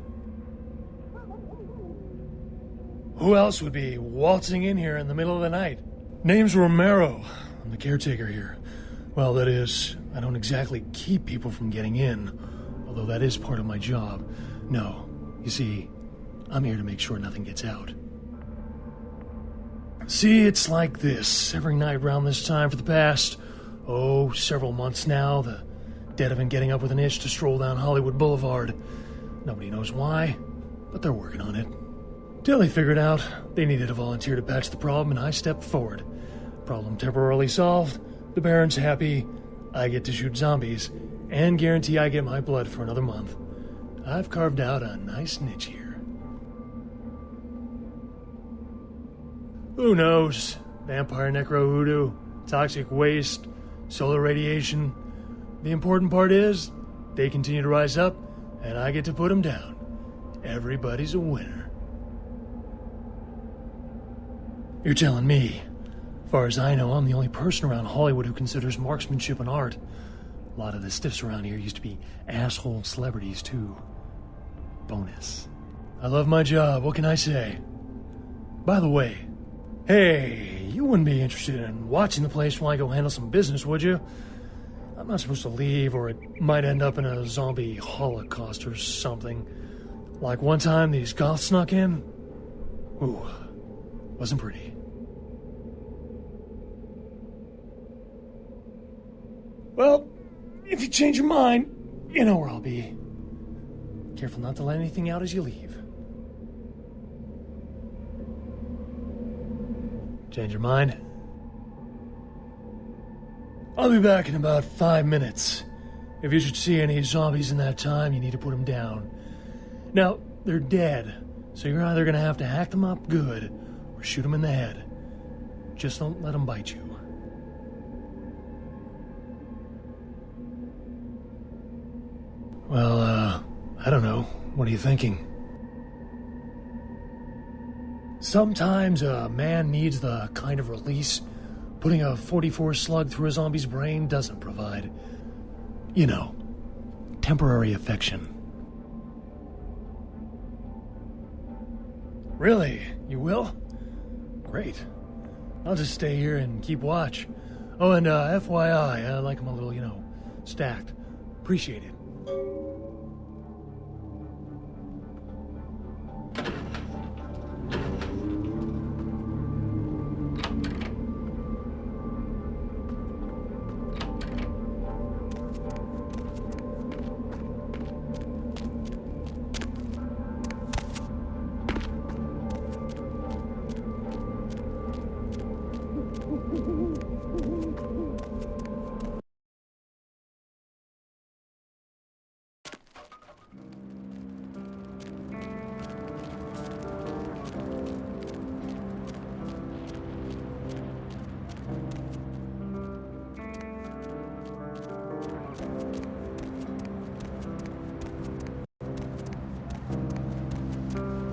[SPEAKER 18] Who else would be waltzing in here in the middle of the night? Name's Romero. I'm the caretaker here. Well, that is, I don't exactly keep people from getting in, although that is part of my job. No, you see, I'm here to make sure nothing gets out. See, it's like this. Every night around this time for the past, several months now, the dead have been getting up with an itch to stroll down Hollywood Boulevard. Nobody knows why, but they're working on it. Till they figured out they needed a volunteer to patch the problem, and I stepped forward. Problem temporarily solved, the Baron's happy, I get to shoot zombies, and guarantee I get my blood for another month. I've carved out a nice niche here. Who knows? Vampire necro hoodoo, toxic waste, solar radiation. The important part is, they continue to rise up, and I get to put them down. Everybody's a winner. You're telling me, as far as I know, I'm the only person around Hollywood who considers marksmanship an art. A lot of the stiffs around here used to be asshole celebrities, too. Bonus. I love my job, what can I say? By the way, hey, you wouldn't be interested in watching the place while I go handle some business, would you? I'm not supposed to leave, or it might end up in a zombie holocaust or something. Like one time these goths snuck in. Ooh, wasn't pretty. Well, if you change your mind, you know where I'll be. Careful not to let anything out as you leave. Change your mind? I'll be back in about 5 minutes. If you should see any zombies in that time, you need to put them down. Now, they're dead, so you're either gonna have to hack them up good, or shoot them in the head. Just don't let them bite you. Well, I don't know. What are you thinking? Sometimes a man needs the kind of release putting a 44 slug through a zombie's brain doesn't provide. You know, temporary affection. Really? You will? Great. I'll just stay here and keep watch. Oh, and FYI, I like them a little, stacked. Appreciate it.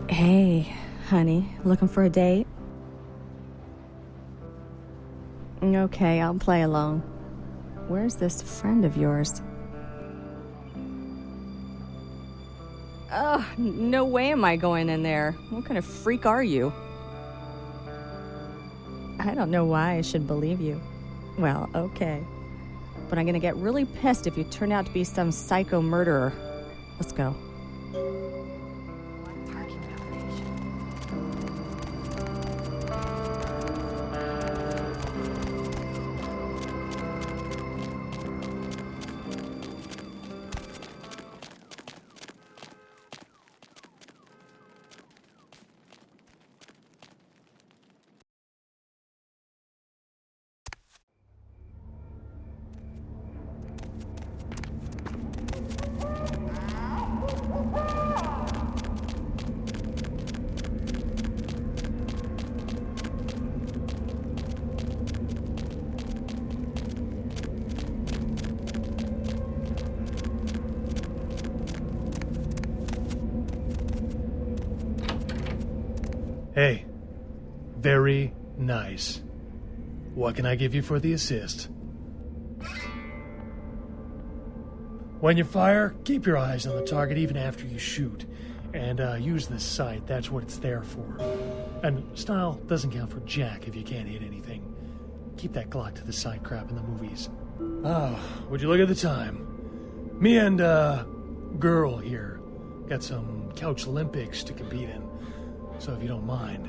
[SPEAKER 19] Hey, honey, looking for a date? Okay, I'll play along. Where's this friend of yours? Oh, no way am I going in there. What kind of freak are you? I don't know why I should believe you. Well, okay. But I'm gonna get really pissed if you turn out to be some psycho murderer. Let's go.
[SPEAKER 18] Hey, very nice. What can I give you for the assist? When you fire, keep your eyes on the target even after you shoot. And use the sight, that's what it's there for. And style doesn't count for jack if you can't hit anything. Keep that Glock to the side crap in the movies. Oh, would you look at the time? Me and, girl here got some couch Olympics to compete in. So if you don't mind.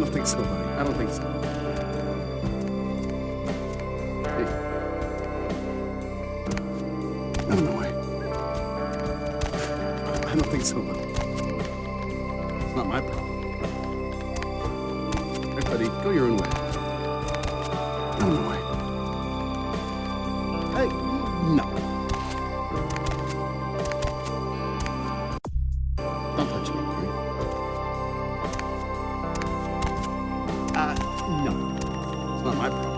[SPEAKER 10] don't think so, buddy. I don't think so. Hey. Out of my way. I don't think so, buddy. It's not my problem. Hey, buddy, go your own way. Out of my way. Hey, no. Don't touch me, all right? No. It's not my problem.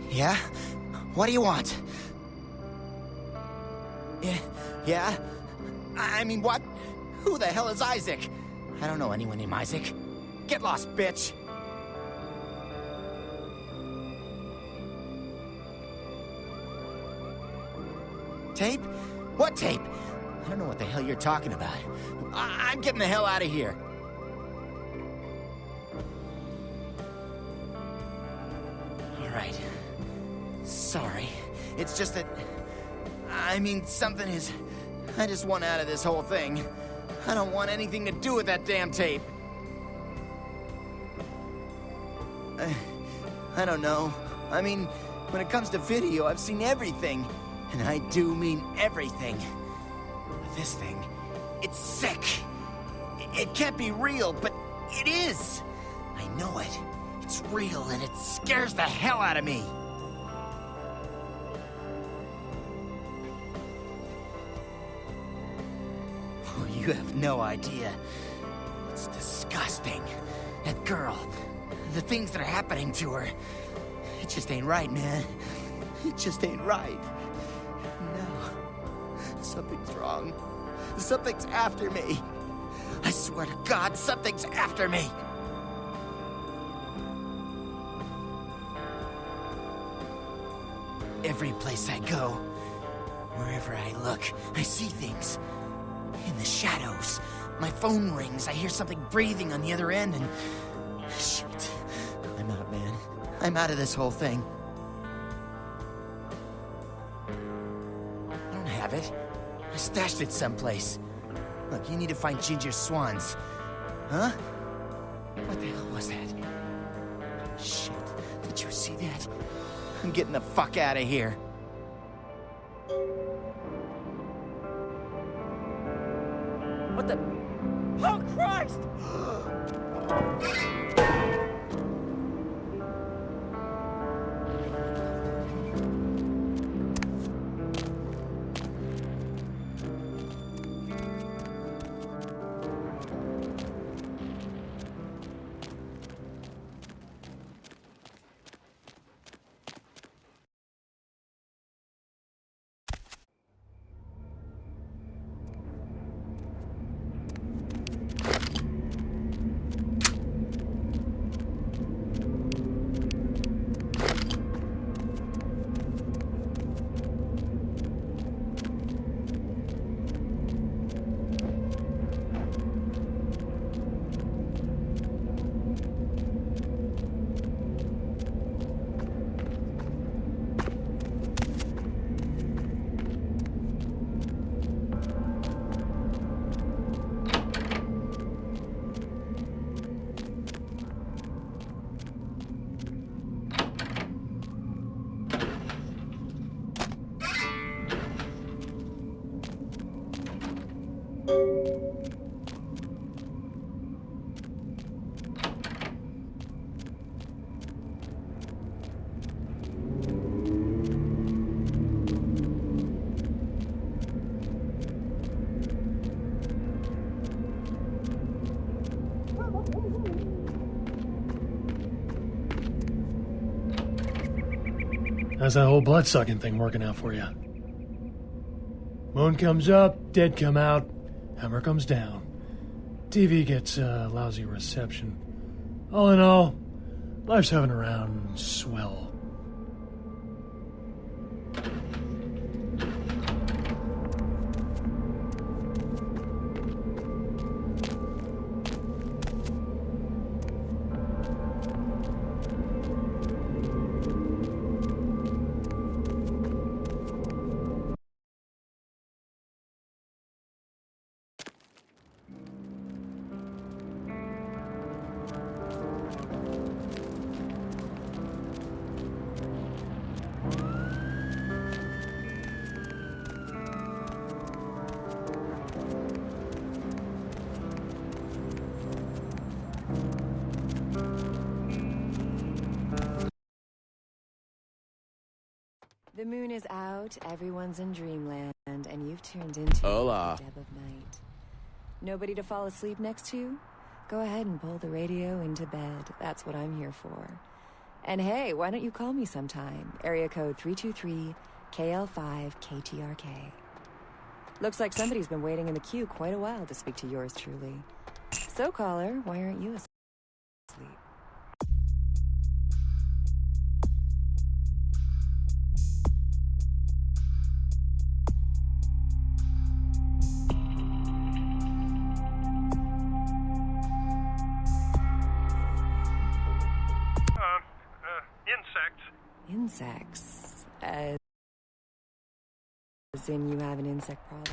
[SPEAKER 12] Yeah? What do you want? Yeah? I mean, what? Who the hell is Isaac? I don't know anyone named Isaac. Get lost, bitch! Tape? What tape? I don't know what the hell you're talking about. I'm getting the hell out of here. All right. Sorry. It's just that... I mean, something is... I just want out of this whole thing. I don't want anything to do with that damn tape. I don't know. I mean, when it comes to video, I've seen everything. And I do mean everything. But this thing, it's sick. It can't be real, but it is. I know it. It's real, and it scares the hell out of me. Oh, you have no idea. It's disgusting. That girl, the things that are happening to her. It just ain't right, man. It just ain't right. No. Something's wrong. Something's after me. I swear to God, something's after me. Every place I go, wherever I look, I see things. In the shadows. My phone rings, I hear something breathing on the other end, and... Shit. I'm out, man. I'm out of this whole thing. I don't have it. I stashed it someplace. Look, you need to find Ginger Swans. Huh? What the hell was that? Shit. Did you see that? I'm getting the fuck out of here.
[SPEAKER 9] What the... Oh, Christ!
[SPEAKER 18] How's that whole blood-sucking thing working out for you? Moon comes up, dead come out, hammer comes down. TV gets lousy reception. All in all, life's having around swell.
[SPEAKER 17] The moon is out, everyone's in dreamland, and you've turned into
[SPEAKER 1] Hola.
[SPEAKER 17] the dead of night. Nobody to fall asleep next to? Go ahead and pull the radio into bed. That's what I'm here for. And hey, why don't you call me sometime? Area code 323-KL5-KTRK. Looks like somebody's been waiting in the queue quite a while to speak to yours truly. So, caller, why aren't you asleep? Insects. As in you have an insect problem?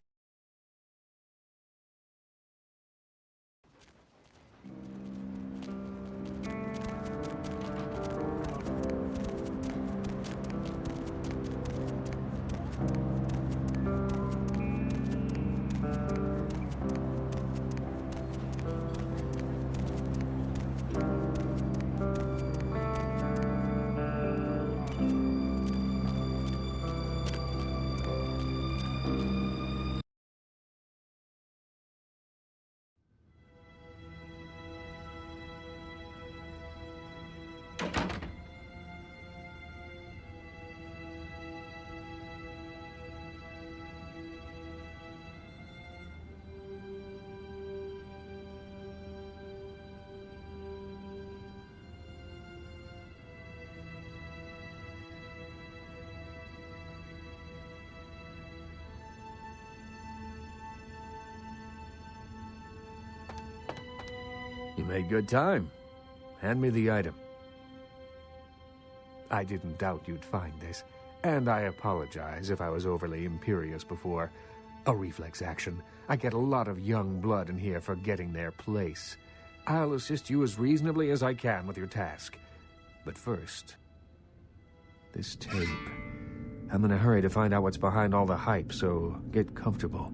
[SPEAKER 3] You made good time. Hand me the item. I didn't doubt you'd find this, and I apologize if I was overly imperious before. A reflex action. I get a lot of young blood in here forgetting their place. I'll assist you as reasonably as I can with your task. But first, this tape. I'm in a hurry to find out what's behind all the hype, so get comfortable.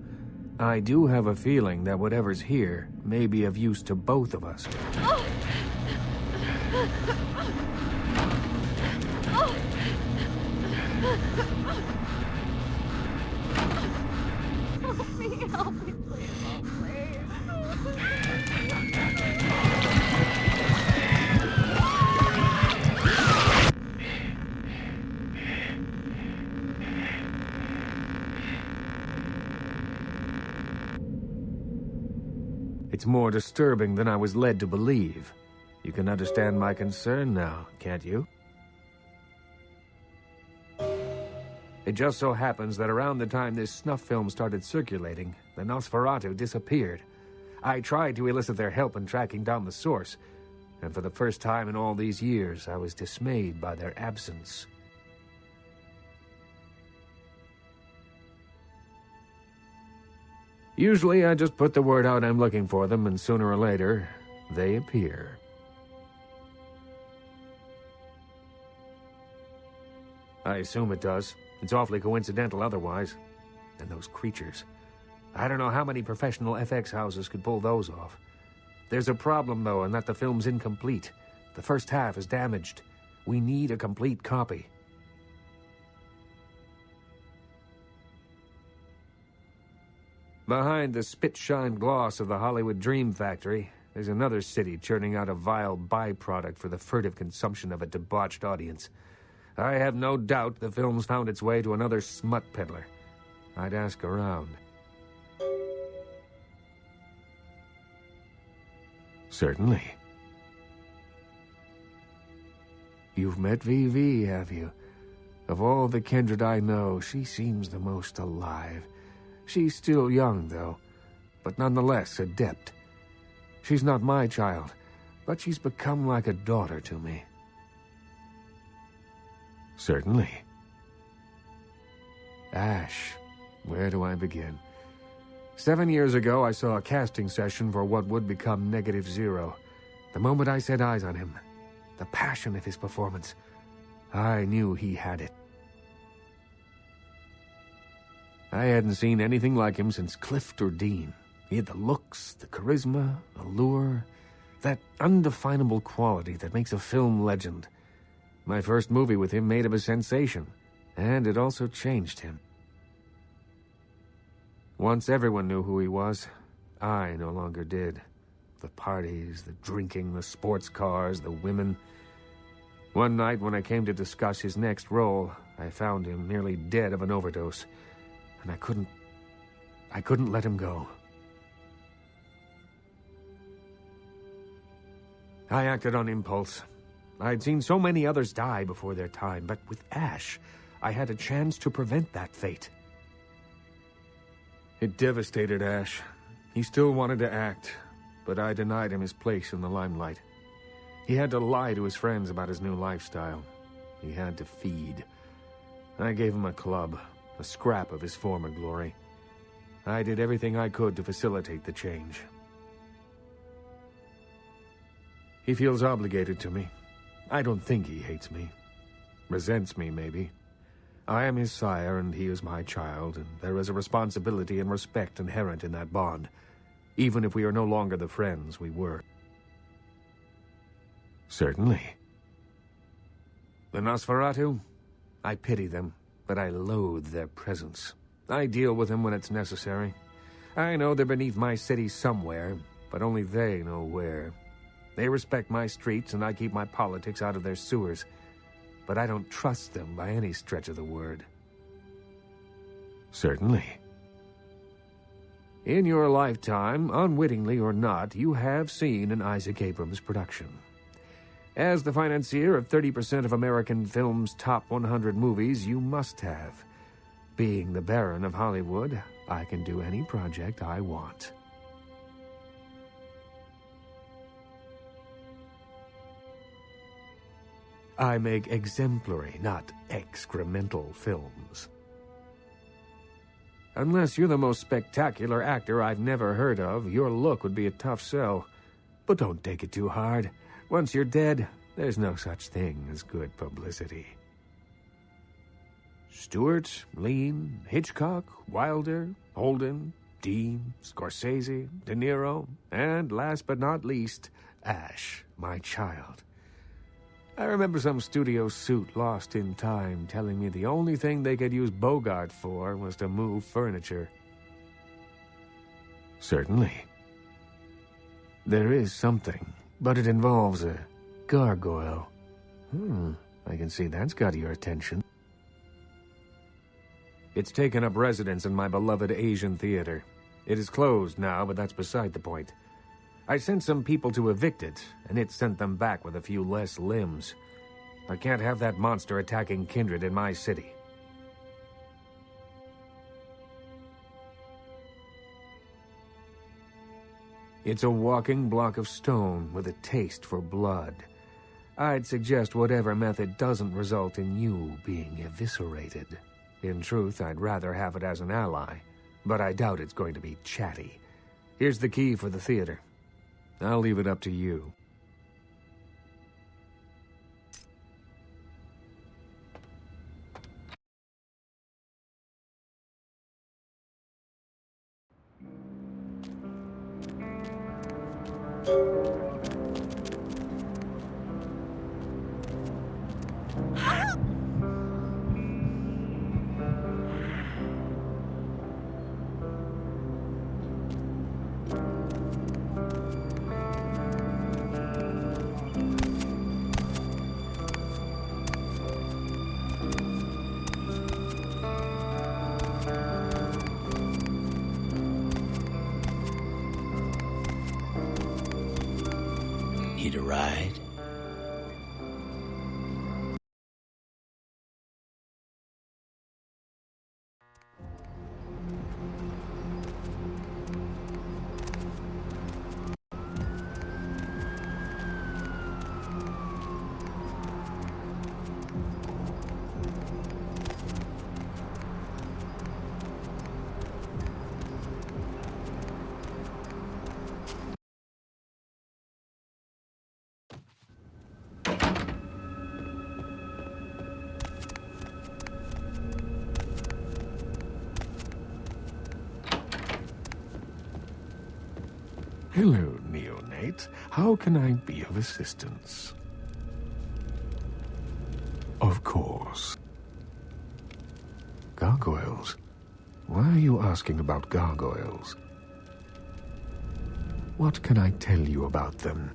[SPEAKER 3] I do have a feeling that whatever's here may be of use to both of us.
[SPEAKER 4] Help me, please, please.
[SPEAKER 3] It's more disturbing than I was led to believe. You can understand my concern now, can't you? It just so happens that around the time this snuff film started circulating, the Nosferatu disappeared. I tried to elicit their help in tracking down the source, and for the first time in all these years, I was dismayed by their absence. Usually, I just put the word out I'm looking for them, and sooner or later, they appear. I assume it does. It's awfully coincidental otherwise. And those creatures. I don't know how many professional FX houses could pull those off. There's a problem, though, in that the film's incomplete. The first half is damaged. We need a complete copy. Behind the spit-shine gloss of the Hollywood Dream Factory, there's another city churning out a vile byproduct for the furtive consumption of a debauched audience. I have no doubt the film's found its way to another smut peddler. I'd ask around. Certainly. You've met VV, have you? Of all the kindred I know, she seems the most alive. She's still young, though, but nonetheless adept. She's not my child, but she's become like a daughter to me. Certainly. Ash, where do I begin? 7 years ago, I saw a casting session for what would become Negative Zero. The moment I set eyes on him, the passion of his performance, I knew he had it. I hadn't seen anything like him since Clift or Dean. He had the looks, the charisma, allure, that undefinable quality that makes a film legend. My first movie with him made him a sensation, and it also changed him. Once everyone knew who he was, I no longer did. The parties, the drinking, the sports cars, the women. One night when I came to discuss his next role, I found him nearly dead of an overdose, and I couldn't let him go. I acted on impulse. I'd seen so many others die before their time, but with Ash, I had a chance to prevent that fate. It devastated Ash. He still wanted to act, but I denied him his place in the limelight. He had to lie to his friends about his new lifestyle. He had to feed. I gave him a club, a scrap of his former glory. I did everything I could to facilitate the change. He feels obligated to me. I don't think he hates me. Resents me, maybe. I am his sire, and he is my child, and there is a responsibility and respect inherent in that bond, even if we are no longer the friends we were. Certainly. The Nosferatu? I pity them, but I loathe their presence. I deal with them when it's necessary. I know they're beneath my city somewhere, but only they know where. They respect my streets, and I keep my politics out of their sewers. But I don't trust them by any stretch of the word. Certainly. In your lifetime, unwittingly or not, you have seen an Isaac Abrams production. As the financier of 30% of American film's top 100 movies, you must have. Being the Baron of Hollywood, I can do any project I want. I make exemplary, not excremental films. Unless you're the most spectacular actor I've never heard of, your look would be a tough sell. But don't take it too hard. Once you're dead, there's no such thing as good publicity. Stewart, Lean, Hitchcock, Wilder, Holden, Dean, Scorsese, De Niro, and last but not least, Ash, my child. I remember some studio suit lost in time telling me the only thing they could use Bogart for was to move furniture. Certainly. There is something, but it involves a gargoyle. I can see that's got your attention. It's taken up residence in my beloved Asian theater. It is closed now, but that's beside the point. I sent some people to evict it, and it sent them back with a few less limbs. I can't have that monster attacking kindred in my city. It's a walking block of stone with a taste for blood. I'd suggest whatever method doesn't result in you being eviscerated. In truth, I'd rather have it as an ally, but I doubt it's going to be chatty. Here's the key for the theater. I'll leave it up to you.
[SPEAKER 2] Need a ride?
[SPEAKER 3] Hello, neonate. How can I be of assistance? Of course. Gargoyles? Why are you asking about gargoyles? What can I tell you about them?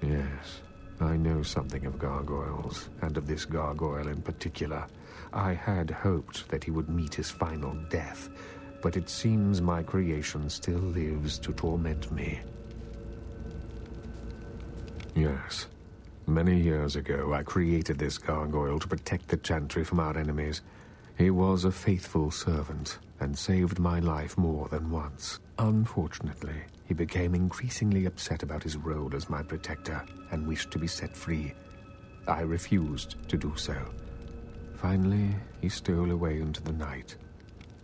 [SPEAKER 3] Yes, I know something of gargoyles, and of this gargoyle in particular. I had hoped that he would meet his final death, but it seems my creation still lives to torment me. Yes. Many years ago, I created this gargoyle to protect the Chantry from our enemies. He was a faithful servant, and saved my life more than once. Unfortunately, he became increasingly upset about his role as my protector, and wished to be set free. I refused to do so. Finally, he stole away into the night,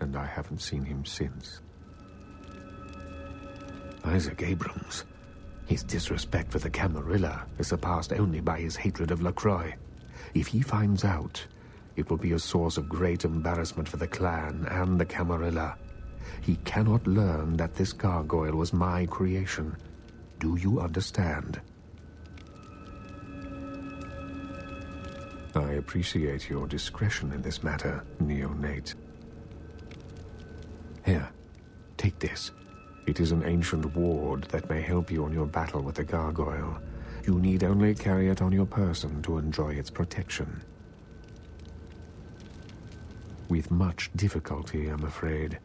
[SPEAKER 3] and I haven't seen him since. Isaac Abrams. His disrespect for the Camarilla is surpassed only by his hatred of LaCroix. If he finds out, it will be a source of great embarrassment for the clan and the Camarilla. He cannot learn that this gargoyle was my creation. Do you understand? I appreciate your discretion in this matter, Neonate. Here, take this. It is an ancient ward that may help you on your battle with the gargoyle. You need only carry it on your person to enjoy its protection. With much difficulty, I'm afraid.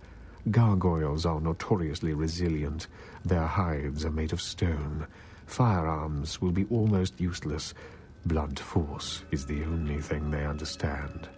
[SPEAKER 3] Gargoyles are notoriously resilient. Their hides are made of stone. Firearms will be almost useless. Blunt force is the only thing they understand.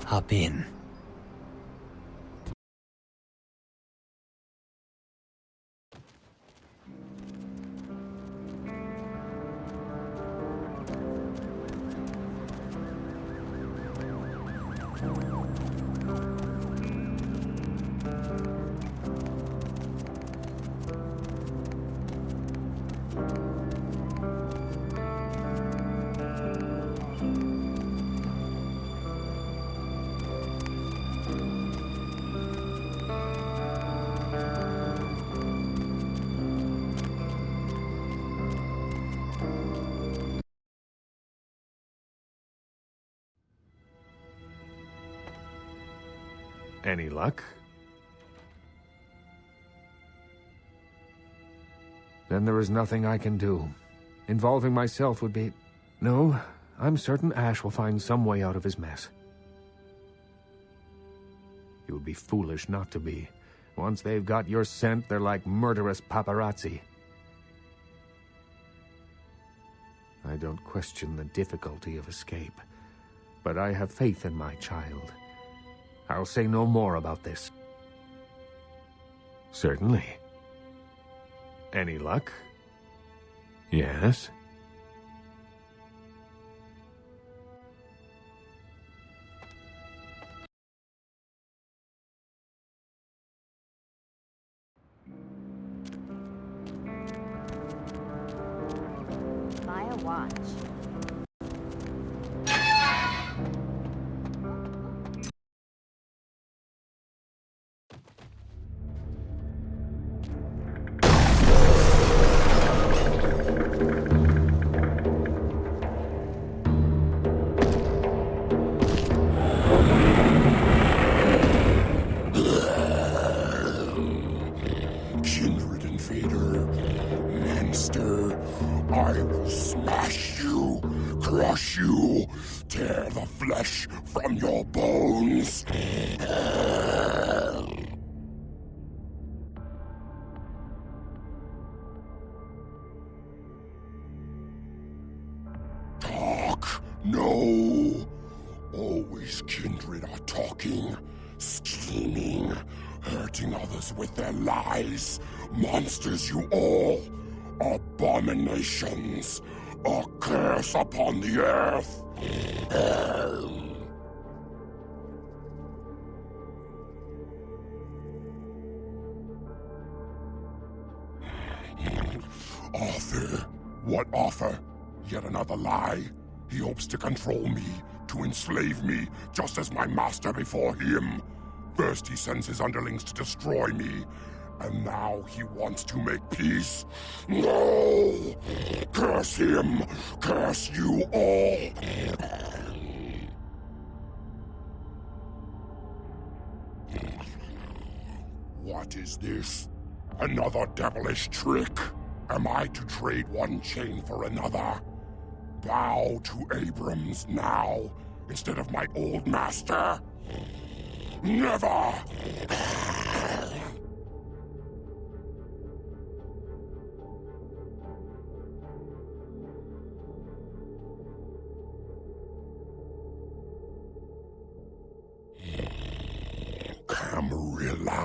[SPEAKER 12] Hop in.
[SPEAKER 3] Any luck? Then there is nothing I can do. Involving myself would be... No, I'm certain Ash will find some way out of his mess. You would be foolish not to be. Once they've got your scent, they're like murderous paparazzi. I don't question the difficulty of escape, but I have faith in my child. I'll say no more about this. Certainly. Any luck? Yes?
[SPEAKER 13] Buy a watch.
[SPEAKER 20] Kindred invader, monster, I will smash you, crush you, tear the flesh from your bones. Talk, no. Always kindred are talking, scheming, hurting. hurting others with their lies. Monsters you all. Abominations. A curse upon the earth. Offer? What offer? Yet another lie? He hopes to control me, to enslave me, just as my master before him. First he sends his underlings to destroy me, and now he wants to make peace. No! Curse him! Curse you all! What is this? Another devilish trick? Am I to trade one chain for another? Bow to Abrams now, instead of my old master? Never! Camarilla.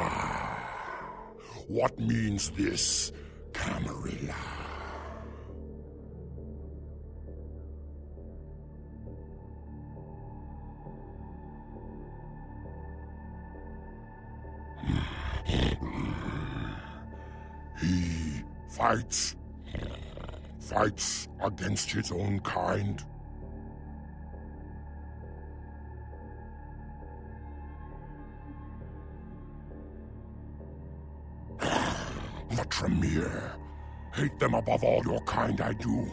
[SPEAKER 20] What means this, Camarilla? He fights against his own kind. The Tremere. Hate them above all your kind I do.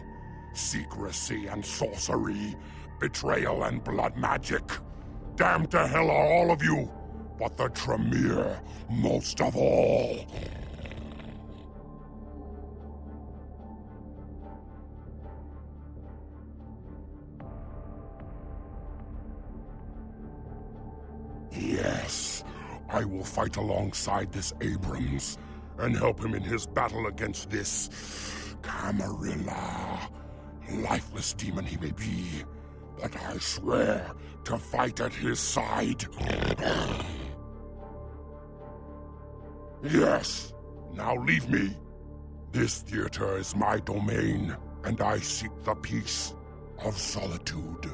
[SPEAKER 20] Secrecy and sorcery, betrayal and blood magic. Damned to hell are all of you, but the Tremere most of all. Yes, I will fight alongside this Abrams and help him in his battle against this Camarilla. Lifeless demon he may be, but I swear to fight at his side. Yes, now leave me. This theater is my domain, and I seek the peace of solitude.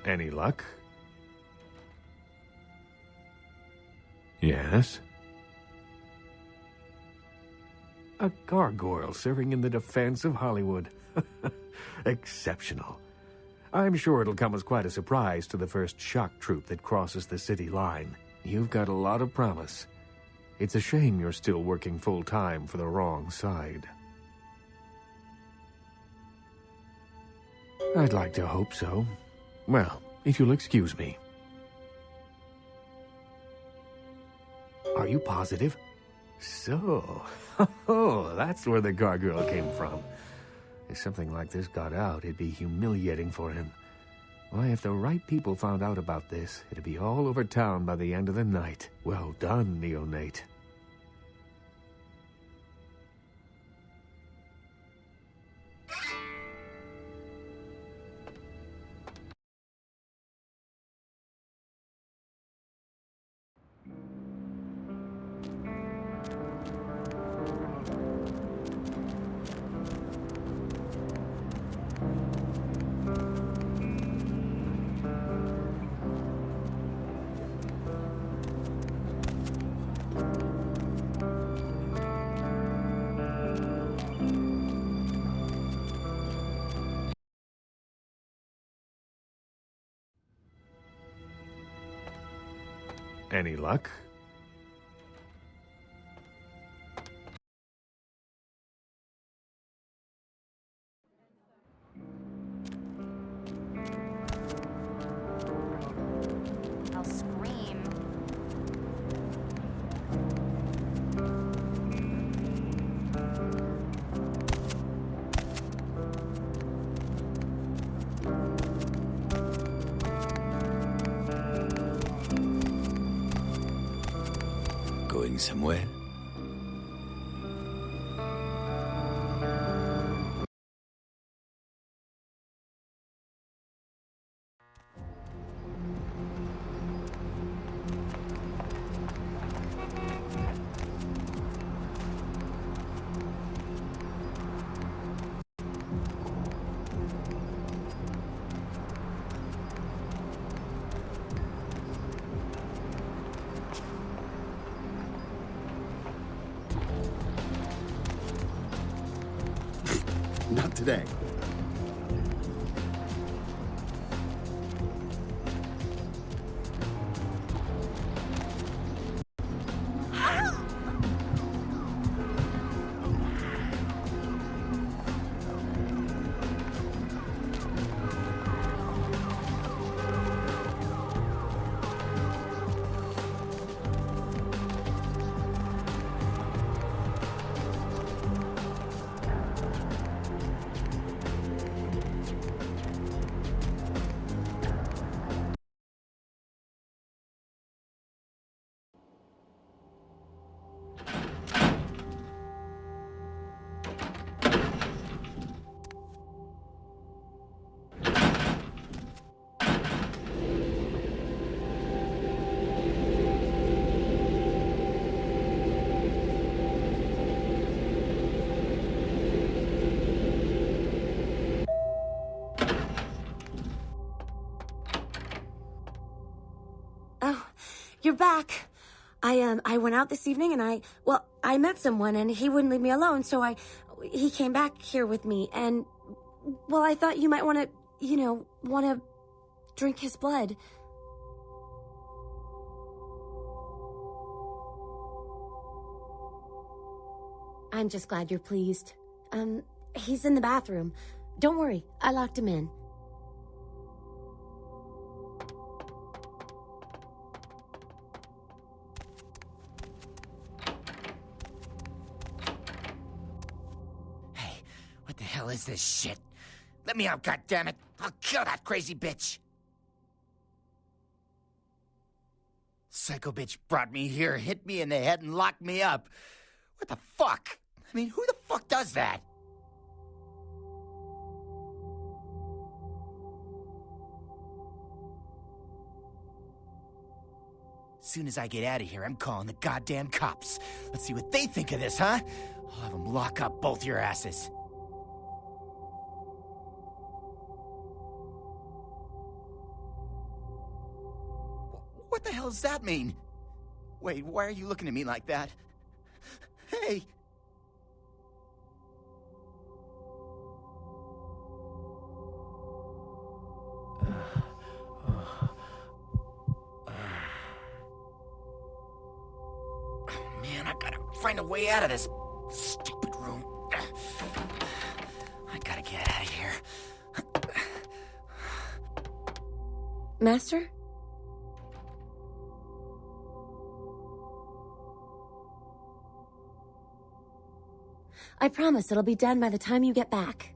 [SPEAKER 3] Any luck? Yes? A gargoyle serving in the defense of Hollywood. Exceptional. I'm sure it'll come as quite a surprise to the first shock troop that crosses the city line. You've got a lot of promise. It's a shame you're still working full-time for the wrong side. I'd like to hope so. Well, if you'll excuse me. Are you positive? So, that's where the gargoyle came from. If something like this got out, it'd be humiliating for him. Why, if the right people found out about this, it'd be all over town by the end of the night. Well done, neonate. Any luck?
[SPEAKER 13] I'll scream.
[SPEAKER 2] Going somewhere?
[SPEAKER 10] Not today.
[SPEAKER 21] You're back. I went out this evening and I met someone and he wouldn't leave me alone, so he came back here with me and, well, I thought you might want to drink his blood. I'm just glad you're pleased. He's in the bathroom. Don't worry, I locked him in.
[SPEAKER 12] What the hell is this shit? Let me out, goddammit! I'll kill that crazy bitch! Psycho bitch brought me here, hit me in the head, and locked me up. What the fuck? I mean, who the fuck does that? Soon as I get out of here, I'm calling the goddamn cops. Let's see what they think of this, huh? I'll have them lock up both your asses. What the hell does that mean? Wait, why are you looking at me like that? Hey! Oh man, I gotta find a way out of this stupid room. I gotta get out of here.
[SPEAKER 21] Master? I promise it'll be done by the time you get back.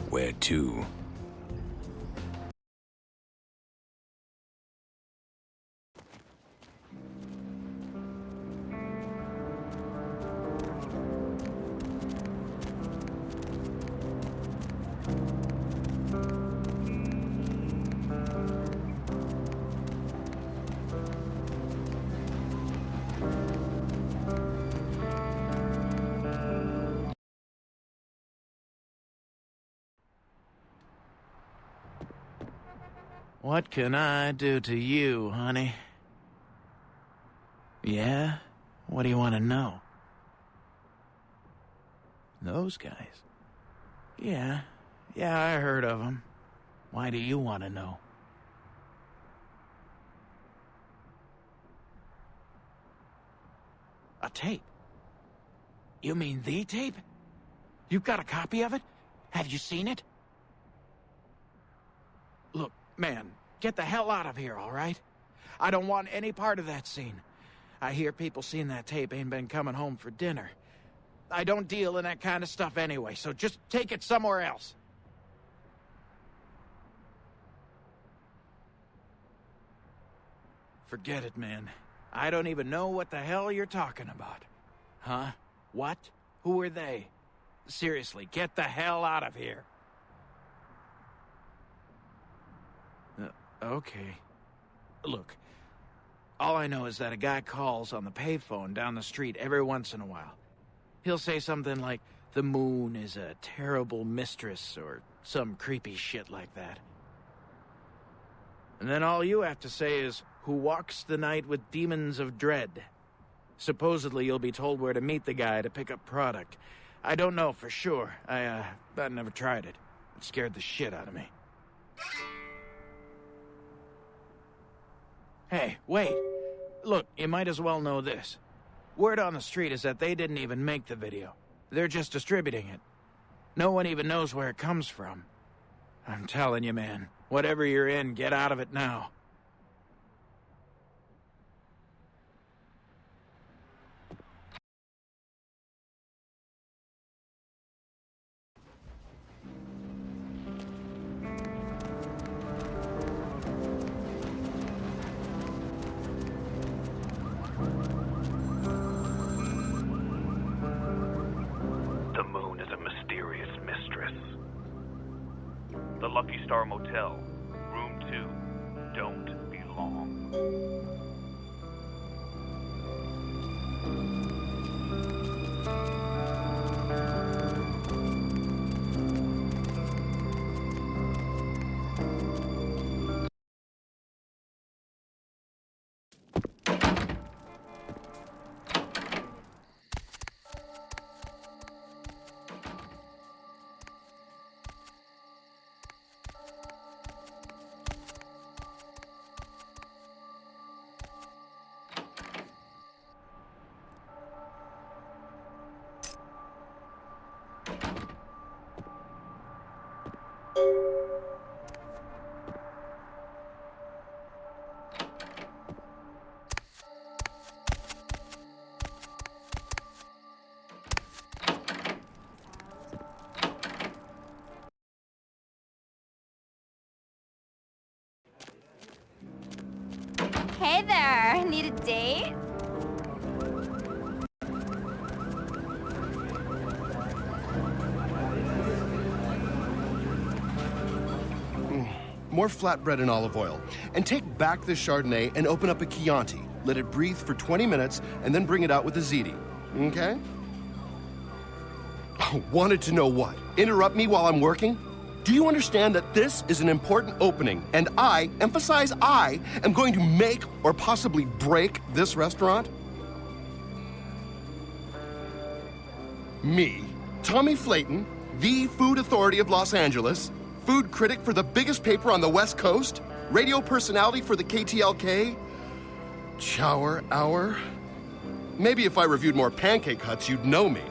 [SPEAKER 2] Where to?
[SPEAKER 8] What can I do to you, honey? Yeah? What do you want to know? Those guys? Yeah, I heard of them. Why do you want to know? A tape? You mean the tape? You've got a copy of it? Have you seen it? Look, man, get the hell out of here, all right? I don't want any part of that scene. I hear people seeing that tape ain't been coming home for dinner. I don't deal in that kind of stuff anyway, so just take it somewhere else. Forget it, man. I don't even know what the hell you're talking about. Huh? What? Who are they? Seriously, get the hell out of here. Okay. Look, all I know is that a guy calls on the payphone down the street every once in a while. He'll say something like, the moon is a terrible mistress, or some creepy shit like that. And then all you have to say is, who walks the night with demons of dread. Supposedly you'll be told where to meet the guy to pick up product. I don't know for sure. I never tried it. It scared the shit out of me. Hey, wait. Look, you might as well know this. Word on the street is that they didn't even make the video. They're just distributing it. No one even knows where it comes from. I'm telling you, man, whatever you're in, get out of it now.
[SPEAKER 6] The moon is a mysterious mistress. The Lucky Star Motel, Room 2, don't be long.
[SPEAKER 13] Hey there, need a date?
[SPEAKER 10] More flatbread and olive oil. And take back this Chardonnay and open up a Chianti. Let it breathe for 20 minutes and then bring it out with a ziti. Okay? Oh, wanted to know what? Interrupt me while I'm working? Do you understand that this is an important opening and I, emphasize I, am going to make or possibly break this restaurant? Me, Tommy Flayton, the food authority of Los Angeles, food critic for the biggest paper on the West Coast, radio personality for the KTLK, Chower Hour. Maybe if I reviewed more Pancake Huts, you'd know me.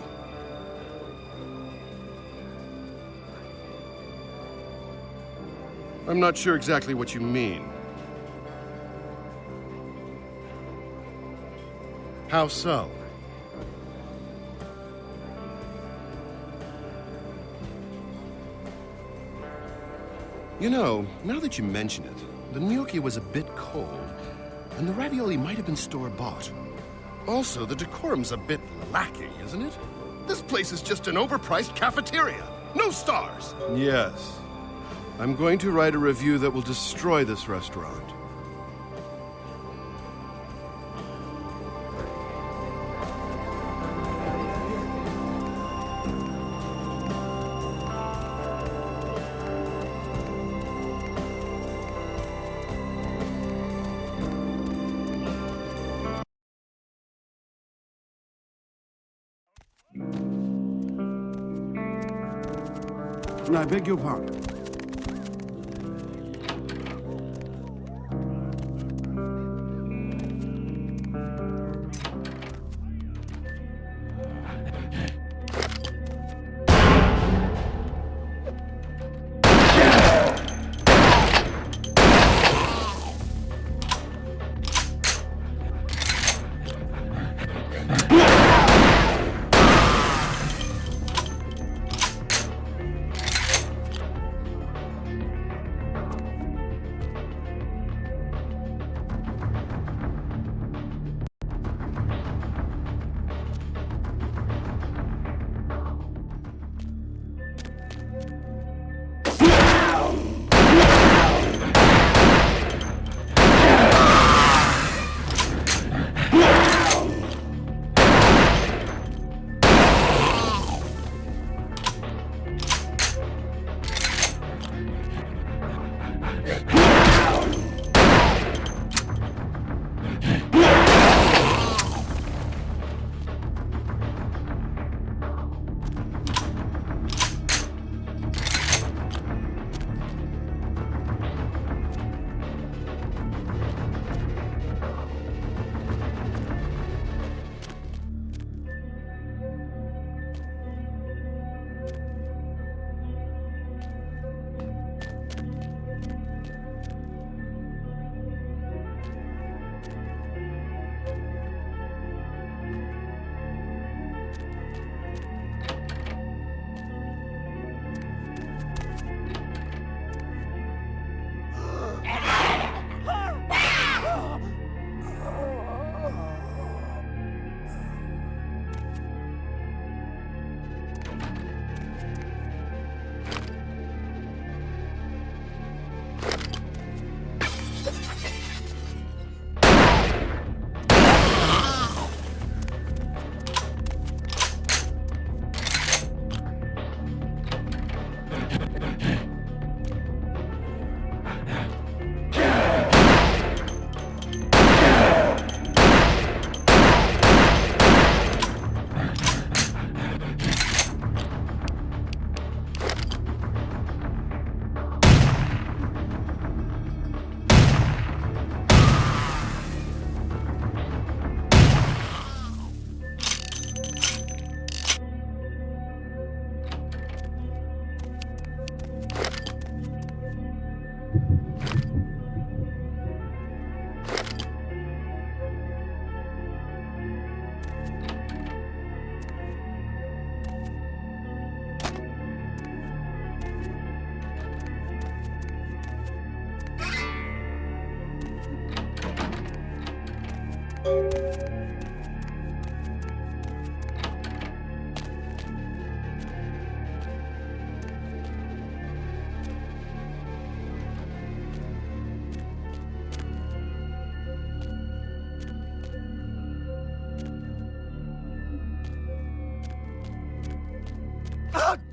[SPEAKER 10] I'm not sure exactly what you mean. How so? You know, now that you mention it, the gnocchi was a bit cold, and the ravioli might have been store-bought. Also, the decorum's a bit lacking, isn't it? This place is just an overpriced cafeteria. No stars. Yes. I'm going to write a review that will destroy this restaurant.
[SPEAKER 11] I beg your pardon.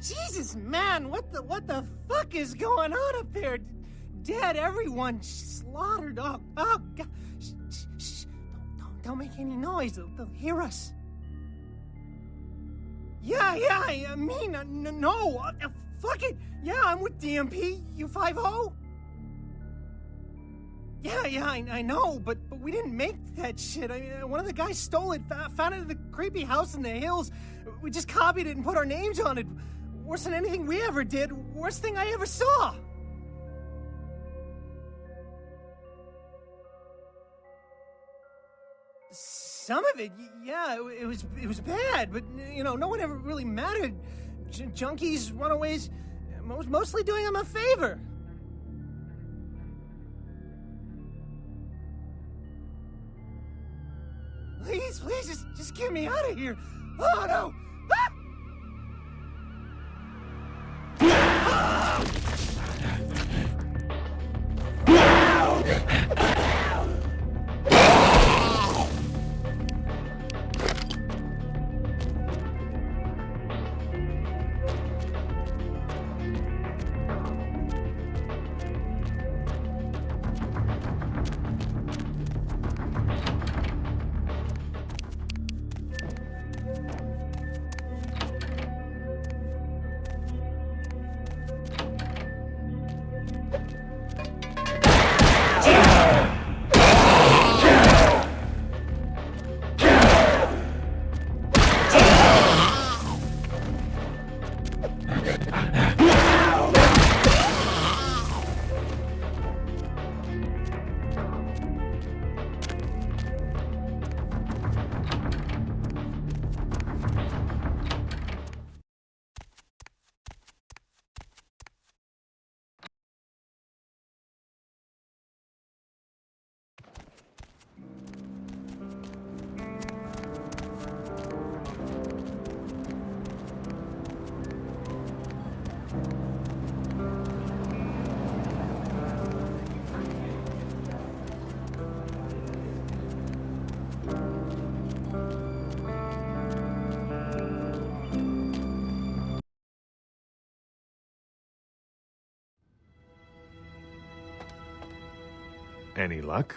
[SPEAKER 5] Jesus, man, what the fuck is going on up there? Dead, everyone slaughtered. Oh, God. Shh. Don't make any noise. They'll hear us. Yeah, no. Fuck it. Yeah, I'm with DMP. You 5-0? Yeah, I know, but we didn't make that shit. I mean, one of the guys stole it, found it in the creepy house in the hills. We just copied it and put our names on it. Worse than anything we ever did. Worst thing I ever saw. Some of it, yeah, it was bad, but, no one ever really mattered. Junkies, runaways, mostly doing them a favor. Please, just get me out of here. Oh, no.
[SPEAKER 3] Any luck?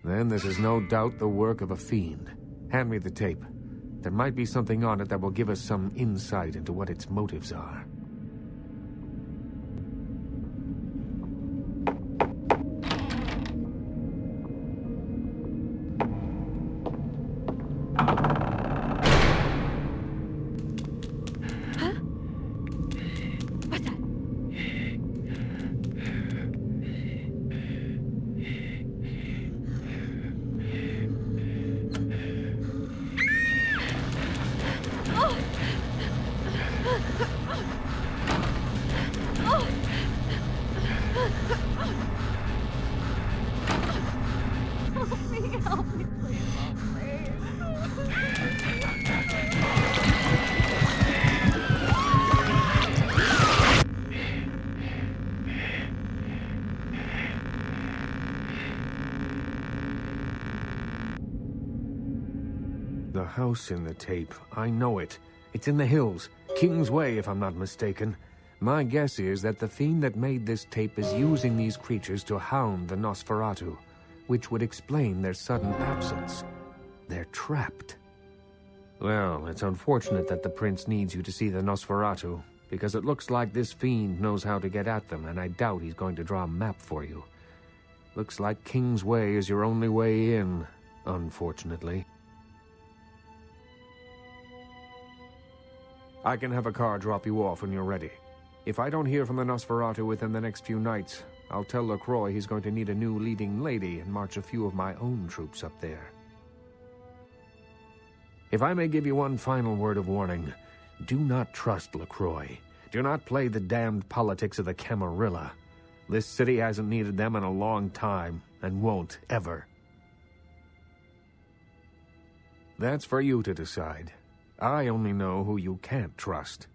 [SPEAKER 3] Then this is no doubt the work of a fiend. Hand me the tape. There might be something on it that will give us some insight into what its motives are. The house in the tape. I know it. It's in the hills. King's Way, if I'm not mistaken. My guess is that the fiend that made this tape is using these creatures to hound the Nosferatu, which would explain their sudden absence. They're trapped. Well, it's unfortunate that the prince needs you to see the Nosferatu, because it looks like this fiend knows how to get at them, and I doubt he's going to draw a map for you. Looks like King's Way is your only way in, unfortunately. I can have a car drop you off when you're ready. If I don't hear from the Nosferatu within the next few nights, I'll tell LaCroix he's going to need a new leading lady and march a few of my own troops up there. If I may give you one final word of warning, do not trust LaCroix. Do not play the damned politics of the Camarilla. This city hasn't needed them in a long time, and won't ever. That's for you to decide. I only know who you can't trust.